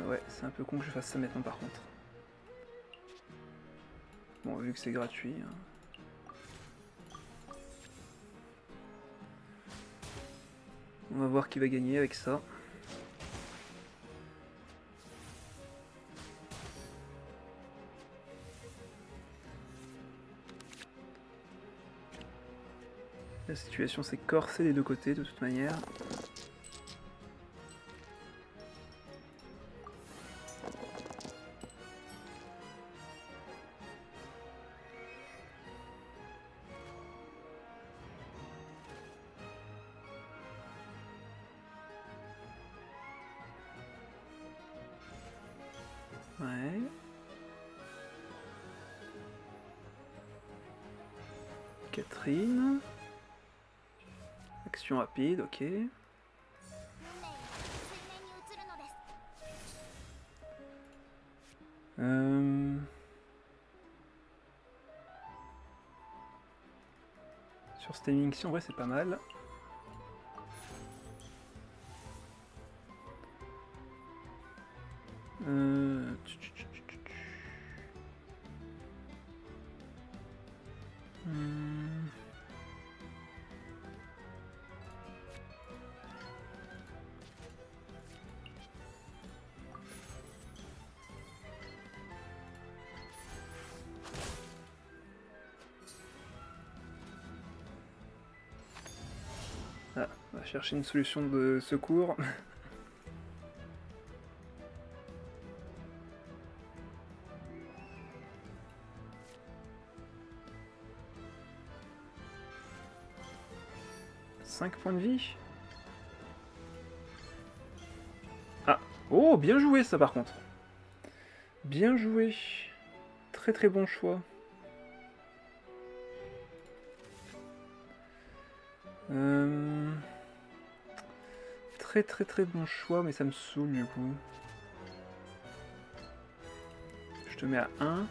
S1: Ouais, c'est un peu con que je fasse ça maintenant par contre. Bon, vu que c'est gratuit. On va voir qui va gagner avec ça. La situation s'est corsée des deux côtés de toute manière. Ouais. Catherine. Action rapide, ok. Sur ce timing-ci, en vrai, c'est pas mal. Ah, on va chercher une solution de secours. Cinq points de vie. Ah, oh, bien joué ça par contre. Bien joué. Très très bon choix. Très très très bon choix, mais ça me saoule du coup. Je te mets à 1.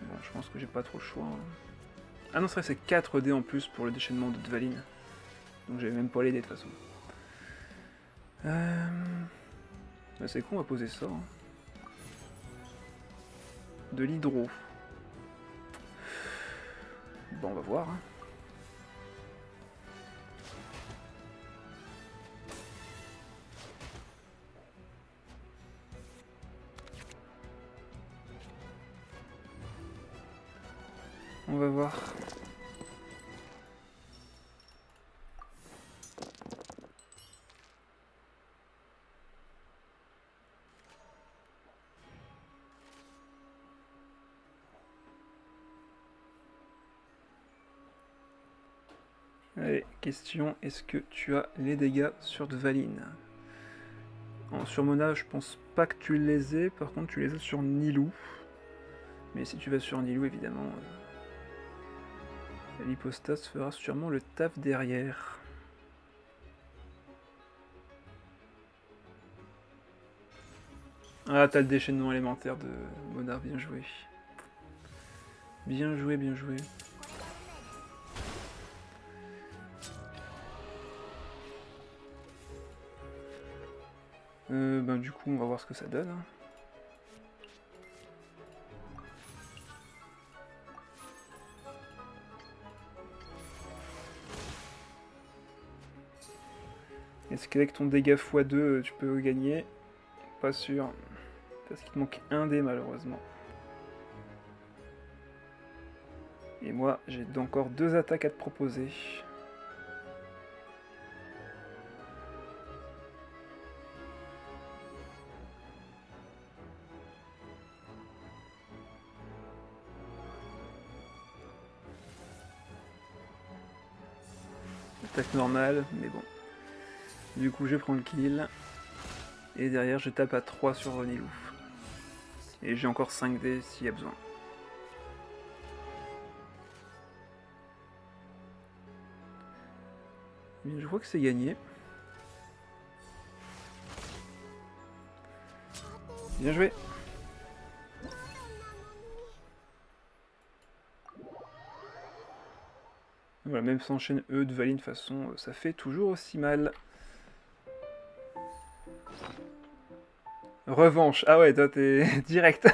S1: Bon, je pense que j'ai pas trop le choix. Ah non, c'est vrai, c'est 4 dés en plus pour le déchaînement de Dvalin. Donc j'avais même pas les dés de toute façon. Bah, c'est con, on va poser ça. De l'hydro. Bon, on va voir. On va voir. Allez, question, est-ce que tu as les dégâts sur Dvalin? Sur Mona, je pense pas que tu les aies, par contre tu les as sur Nilou. Mais si tu vas sur Nilou, évidemment, l'hypostase fera sûrement le taf derrière. Ah, t'as le déchaînement élémentaire de Mona, bien joué. Bien joué, bien joué. Ben du coup, on va voir ce que ça donne. Est-ce qu'avec ton dégât x2, tu peux gagner? Pas sûr. Parce qu'il te manque un dé, malheureusement. Et moi, j'ai encore 2 attaques à te proposer. Attaque normale, mais bon. Du coup, je prends le kill. Et derrière, je tape à 3 sur Nilou. Et j'ai encore 5 dés s'il y a besoin. Bien, je crois que c'est gagné. Bien joué. Voilà, même sans chaîne E de Valine, de toute façon, ça fait toujours aussi mal. Revanche. Ah ouais, toi t'es direct.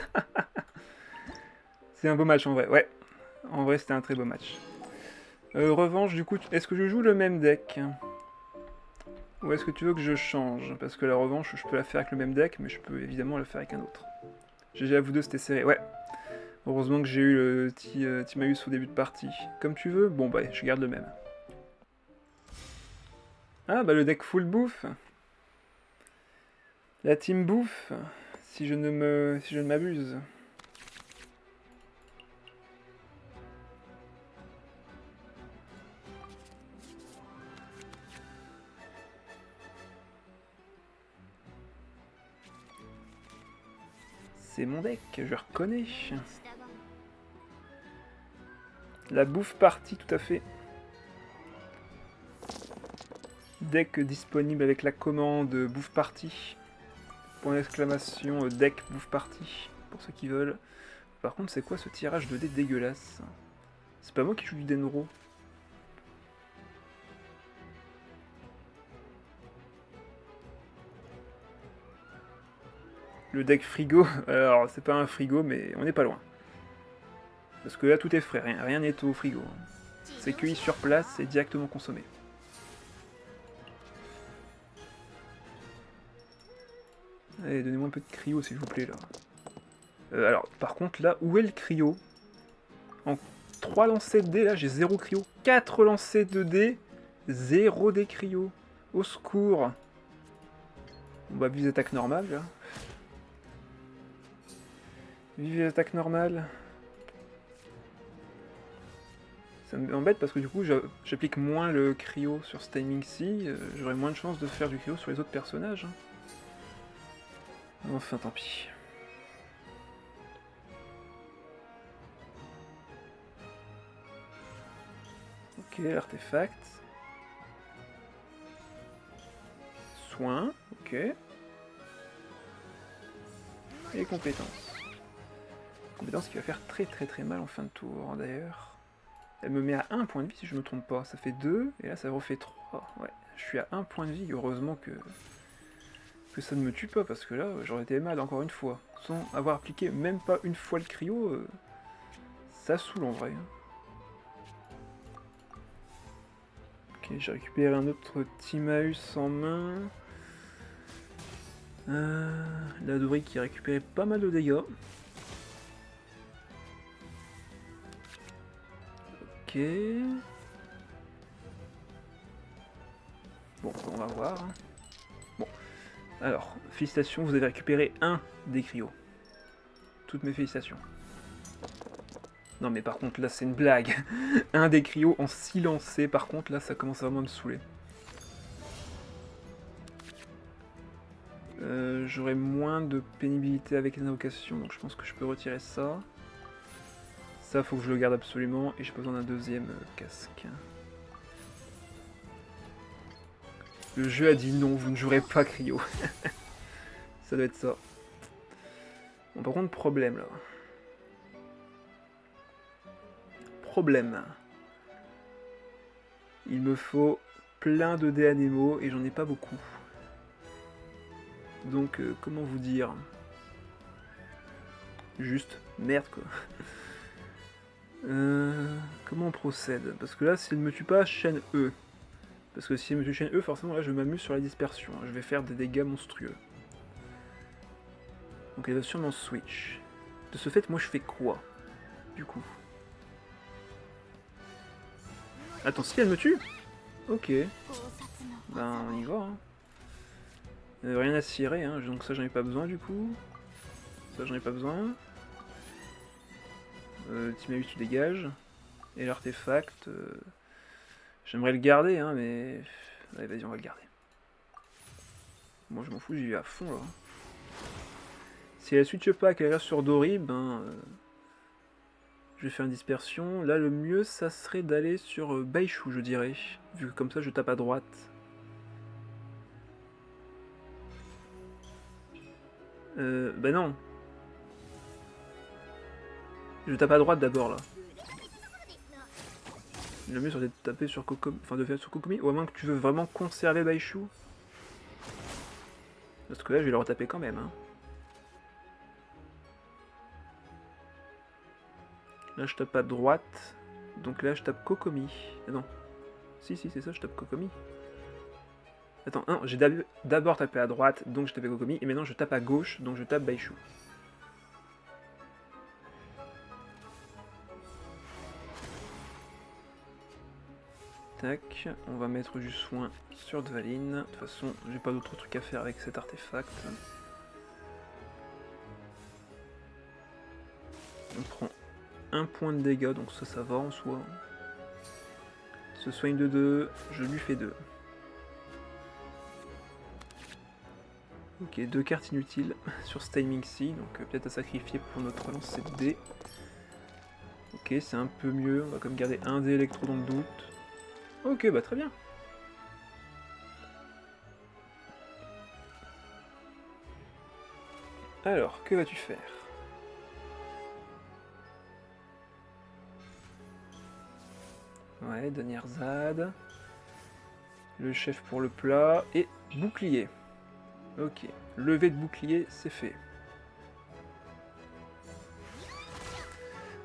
S1: C'est un beau match en vrai. Ouais, en vrai c'était un très beau match. Revanche, du coup, est-ce que je joue le même deck? Ou est-ce que tu veux que je change? Parce que la revanche, je peux la faire avec le même deck, mais je peux évidemment la faire avec un autre. GG à vous deux, c'était serré. Ouais. Heureusement que j'ai eu le Timaeus au début de partie. Comme tu veux. Bon bah, je garde le même. Ah bah le deck full bouffe. La team bouffe. Si je ne m'abuse. C'est mon deck, je reconnais. La bouffe partie, tout à fait. Deck disponible avec la commande bouffe partie. Point d'exclamation deck bouffe partie. Pour ceux qui veulent. Par contre, c'est quoi ce tirage de dés dégueulasse? C'est pas moi qui joue du Denro. Le deck frigo, alors c'est pas un frigo, mais on n'est pas loin. Parce que là tout est frais, rien n'est au frigo. C'est cueilli sur place et directement consommé. Allez, donnez-moi un peu de cryo s'il vous plaît là. Alors, par contre là, où est le cryo? En 3 lancers de dés là, j'ai 0 cryo. 4 lancers de dés, 0 dés cryo. Au secours. On va viser attaque normale là. Vive l'attaque normale. Ça m'embête parce que du coup j'applique moins le cryo sur ce timing-ci, j'aurai moins de chances de faire du cryo sur les autres personnages. Enfin tant pis. Ok, artefact. Soin, ok. Et compétences. Compétence qui va faire très mal en fin de tour d'ailleurs. Elle me met à 1 point de vie si je me trompe pas. Ça fait 2, et là ça refait 3. Ouais, je suis à 1 point de vie, heureusement que ça ne me tue pas, parce que là j'aurais été mal encore une fois. Sans avoir appliqué même pas une fois le cryo, ça saoule en vrai. Ok, j'ai récupéré un autre Timaeus en main. La Dori qui a récupéré pas mal de dégâts. Ok. Bon, on va voir. Bon. Alors, félicitations, vous avez récupéré un des cryos. Toutes mes félicitations. Non mais par contre là c'est une blague. Un des cryos en silencé, par contre là ça commence vraiment à me saouler. J'aurai moins de pénibilité avec les invocations, donc je pense que je peux retirer ça. Ça faut que je le garde absolument, et j'ai besoin d'un deuxième casque. Le jeu a dit non, vous ne jouerez pas cryo. Ça doit être ça. Bon par contre problème là. Problème. Il me faut plein de dés animaux et j'en ai pas beaucoup. Donc comment vous dire? Juste merde quoi. Comment on procède? Parce que là s'il ne me tue pas, chaîne E. Parce que s'il me tue chaîne E, forcément là je m'amuse sur la dispersion. Je vais faire des dégâts monstrueux. Donc elle va sûrement switch. De ce fait, moi je fais quoi? Du coup. Attends, si elle me tue? Ok. Ben on y va. Hein. Rien à cirer, hein. Donc ça j'en ai pas besoin du coup. Ça j'en ai pas besoin. Timaeus tu dégages. Et l'artefact... J'aimerais le garder, hein, mais... Allez, vas-y, on va le garder. Moi je m'en fous, j'y vais à fond là. Si elle switch pas, qu'elle reste sur Dori, ben... je vais faire une dispersion. Là, le mieux, ça serait d'aller sur Baishu, je dirais. Vu que comme ça, je tape à droite. Bah non. Je tape à droite d'abord, là. Le mieux serait de taper sur Kokomi, enfin de faire sur Kokomi, ou à moins que tu veux vraiment conserver Baishu. Parce que là, je vais le retaper quand même, hein. Là, je tape à droite. Donc là, je tape Kokomi. Ah non. Si, c'est ça, je tape Kokomi. Attends, non, j'ai d'abord tapé à droite, donc je tapais Kokomi, et maintenant je tape à gauche, donc je tape Baishu. Tac, on va mettre du soin sur Dvalin. De toute façon, j'ai pas d'autre truc à faire avec cet artefact. On prend un point de dégâts, donc ça va en soi. Se soigne de 2, je lui fais 2. Ok, 2 cartes inutiles sur ce timing-ci, donc peut-être à sacrifier pour notre lancer de dés. Ok, c'est un peu mieux, on va quand même garder un dé électro dans le doute. Ok, bah très bien. Alors, que vas-tu faire? Ouais, dernière ZAD. Le chef pour le plat. Et bouclier. Ok, levé de bouclier, c'est fait.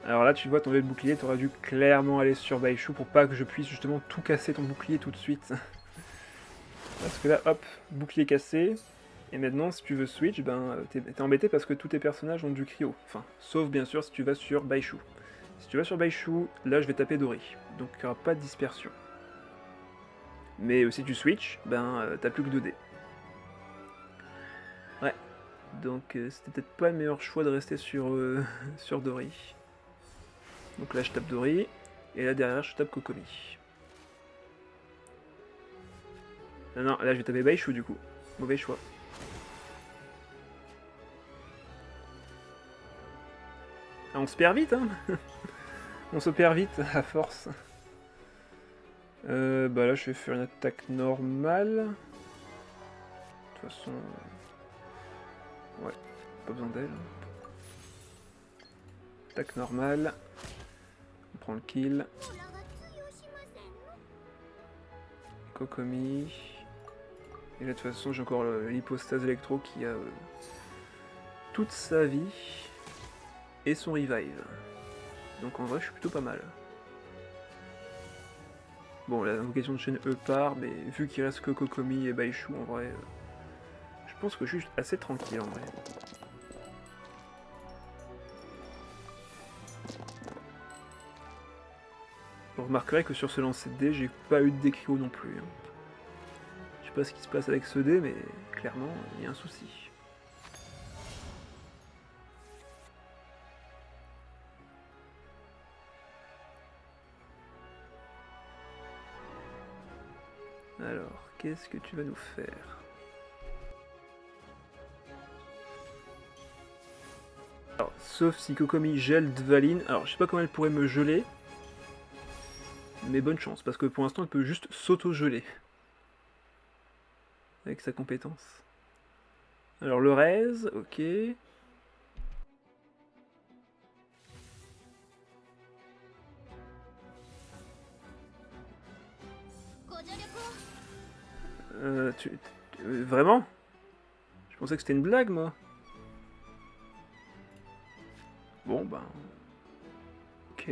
S1: Alors là, tu vois ton levé de bouclier, tu aurais dû clairement aller sur Baishu pour pas que je puisse justement tout casser ton bouclier tout de suite. Parce que là, hop, bouclier cassé. Et maintenant, si tu veux switch, ben, t'es embêté parce que tous tes personnages ont du cryo. Enfin, sauf bien sûr si tu vas sur Baishu. Si tu vas sur Baishu, là je vais taper Dori. Donc il n'y aura pas de dispersion. Mais si tu switch, ben t'as plus que 2 dés. Ouais. Donc c'était peut-être pas le meilleur choix de rester sur, sur Dori. Donc là je tape Dori. Et là derrière je tape Kokomi. Non, là je vais taper Baishu du coup. Mauvais choix. Ah, on se perd vite, hein. On se perd vite, à force. Bah là, je vais faire une attaque normale. De toute façon... Ouais, pas besoin d'elle. Attaque normale. On prend le kill. Kokomi. Et là, de toute façon, j'ai encore l'hypostase électro qui a toute sa vie. Et son revive. Donc en vrai, je suis plutôt pas mal. Bon, l'invocation de chaîne E part, mais vu qu'il reste que Kokomi et Baishu, en vrai, je pense que je suis assez tranquille en vrai. Vous remarquerez que sur ce lancer de dés, j'ai pas eu de décrio non plus. Hein. Je sais pas ce qui se passe avec ce dé, mais clairement, il y a un souci. Alors, qu'est-ce que tu vas nous faire? Alors, sauf si Kokomi gèle Dvalin. Alors, je sais pas comment elle pourrait me geler. Mais bonne chance, parce que pour l'instant, elle peut juste s'auto-geler. Avec sa compétence. Alors, le raise, ok. Vraiment? Je pensais que c'était une blague, moi. Bon, ben... Ok.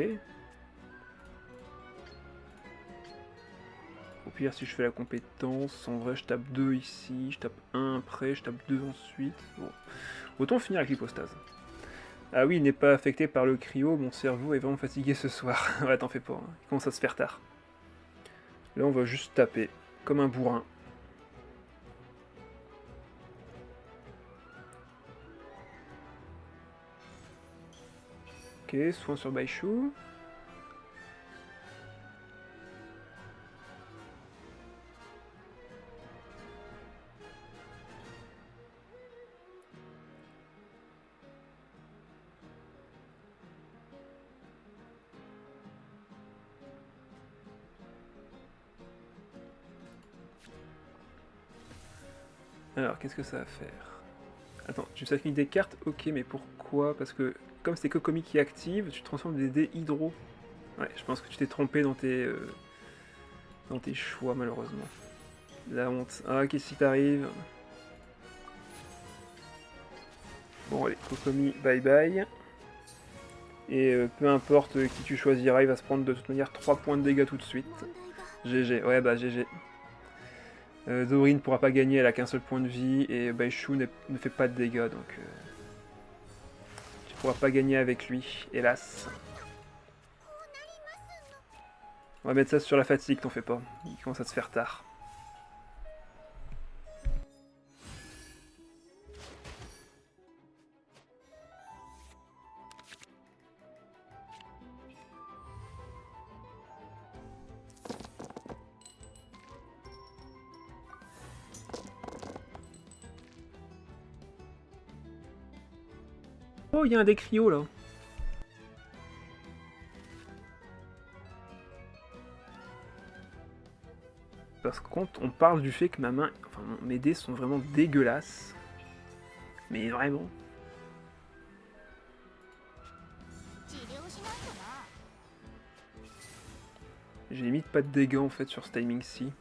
S1: Au pire, si je fais la compétence, en vrai, je tape 2 ici, je tape 1 après, je tape 2 ensuite. Bon. Autant finir avec l'hypostase. Ah oui, il n'est pas affecté par le cryo, mon cerveau est vraiment fatigué ce soir. Ouais, t'en fais pas, hein. Il commence à se faire tard. Là, on va juste taper, comme un bourrin. Ok, soin sur Baishu. Alors, qu'est-ce que ça va faire? Attends, tu sacrifies des cartes? Ok, mais pourquoi? Parce que comme c'est Kokomi qui active, tu transformes des dés hydro. Ouais, je pense que tu t'es trompé dans tes choix, malheureusement. La honte. Ah, qu'est-ce qui t'arrive? Bon, allez, Kokomi, bye bye. Et peu importe qui tu choisiras, il va se prendre de toute manière 3 points de dégâts tout de suite. GG, ouais, bah GG. Dori ne pourra pas gagner, elle a qu'un seul point de vie, et Baishu ne fait pas de dégâts, donc tu pourras pas gagner avec lui, hélas. On va mettre ça sur la fatigue, t'en fais pas, il commence à se faire tard. Oh, il y a un décrio là. Parce contre, on parle du fait que ma main, enfin mes dés sont vraiment dégueulasses. Mais vraiment. J'ai limite pas de dégâts en fait sur ce timing-ci.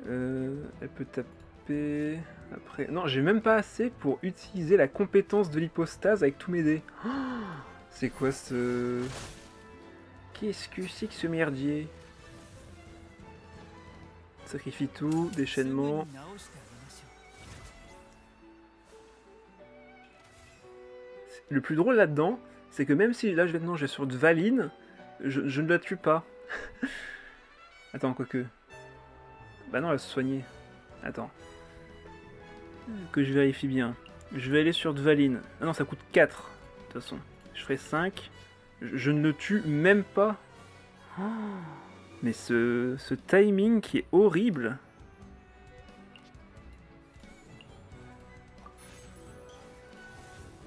S1: Elle peut taper... Après... Non, j'ai même pas assez pour utiliser la compétence de l'hypostase avec tous mes dés. Oh, c'est quoi ce... Qu'est-ce que c'est que ce merdier? Sacrifie tout, déchaînement... Le plus drôle là-dedans, c'est que même si là maintenant je vais sur Dvaline, je ne la tue pas. Attends, quoique... Bah non, elle va se soigner. Attends. Que je vérifie bien. Je vais aller sur Dvaline. Ah non, ça coûte 4. De toute façon. Je ferai 5. Je ne le tue même pas. Oh, mais ce timing qui est horrible.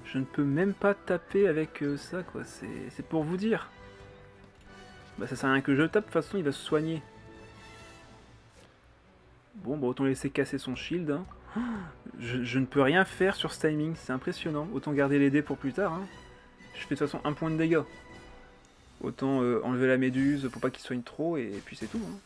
S1: Je ne peux même pas taper avec ça, quoi. C'est pour vous dire. Bah ça sert à rien que je tape, de toute façon il va se soigner. Bon, bah autant laisser casser son shield. Hein. Je ne peux rien faire sur ce timing, c'est impressionnant. Autant garder les dés pour plus tard. Hein. Je fais de toute façon 1 point de dégâts. Autant enlever la méduse pour pas qu'il soigne trop, et puis c'est tout. Hein.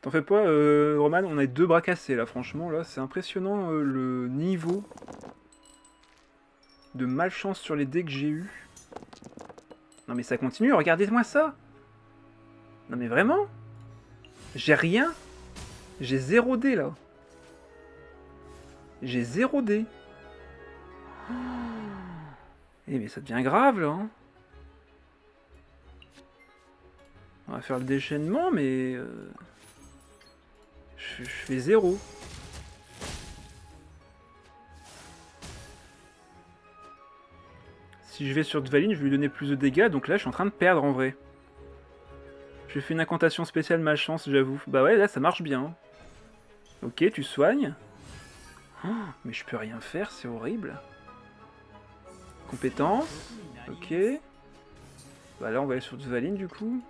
S1: T'en fais pas, Roman, on a 2 bras cassés là, franchement, là, c'est impressionnant le niveau de malchance sur les dés que j'ai eu. Non mais ça continue, regardez-moi ça. Non mais vraiment. J'ai rien. J'ai 0 dés là. J'ai 0 dés. Oh. Eh mais ça devient grave là. Hein. On va faire le déchaînement, mais... je fais 0. Si je vais sur Dvaline, je vais lui donner plus de dégâts, donc là je suis en train de perdre en vrai. J'ai fait une incantation spéciale malchance, j'avoue. Bah ouais, là ça marche bien. Ok, tu soignes. Oh, mais je peux rien faire, c'est horrible. Compétence. Ok. Bah là on va aller sur Dvaline du coup.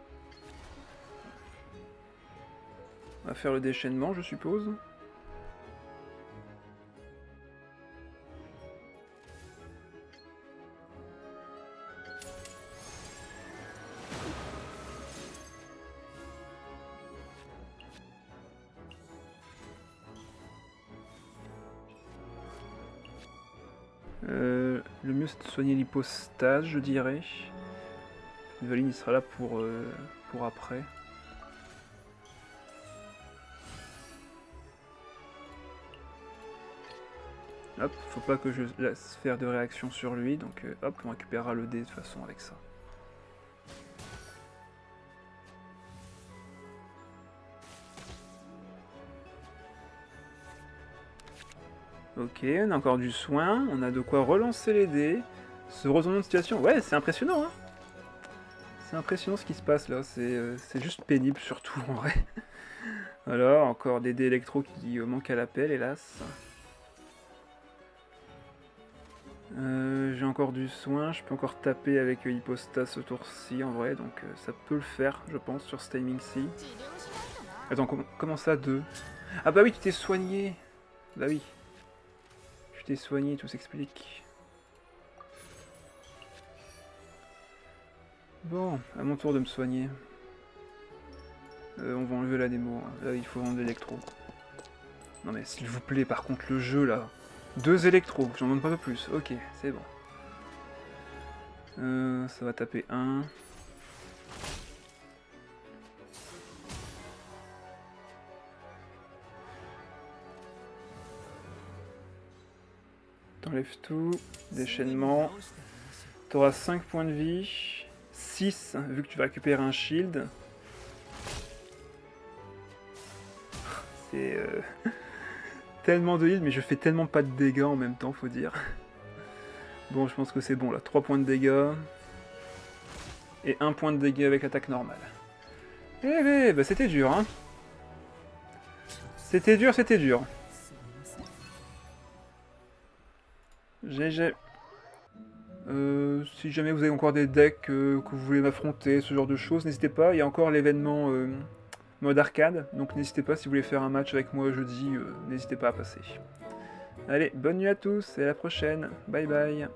S1: On va faire le déchaînement, je suppose. Le mieux c'est de soigner l'hypostase, je dirais. Dvaline il sera là pour après. Hop, faut pas que je laisse faire de réaction sur lui, donc hop, on récupérera le dé de toute façon avec ça. Ok, on a encore du soin, on a de quoi relancer les dés. Ce retournement de situation, ouais, c'est impressionnant, hein. C'est impressionnant ce qui se passe là, c'est juste pénible surtout en vrai. Voilà, encore des dés électro qui manquent à l'appel, hélas. J'ai encore du soin, je peux encore taper avec Hypostas ce tour-ci en vrai, donc ça peut le faire, je pense, sur ce timing-ci. Attends, comment ça, 2? Ah bah oui, tu t'es soigné. Bah oui. Tu t'es soigné, tout s'explique. Bon, à mon tour de me soigner. On va enlever la démo. Là, il faut vendre l'électro. Non mais s'il vous plaît, par contre, le jeu, là. 2 électros, j'en demande pas de plus. Ok, c'est bon. Ça va taper 1. T'enlèves tout. Déchaînement. T'auras 5 points de vie. 6, vu que tu vas récupérer un shield. C'est tellement de heal, mais je fais tellement pas de dégâts en même temps, faut dire. Bon, je pense que c'est bon là. 3 points de dégâts. Et 1 point de dégâts avec l'attaque normale. Eh bah c'était dur, hein. C'était dur, c'était dur. GG. Si jamais vous avez encore des decks que vous voulez m'affronter, ce genre de choses, n'hésitez pas. Il y a encore l'événement mode arcade, donc n'hésitez pas si vous voulez faire un match avec moi jeudi, n'hésitez pas à passer. Allez, bonne nuit à tous et à la prochaine. Bye bye.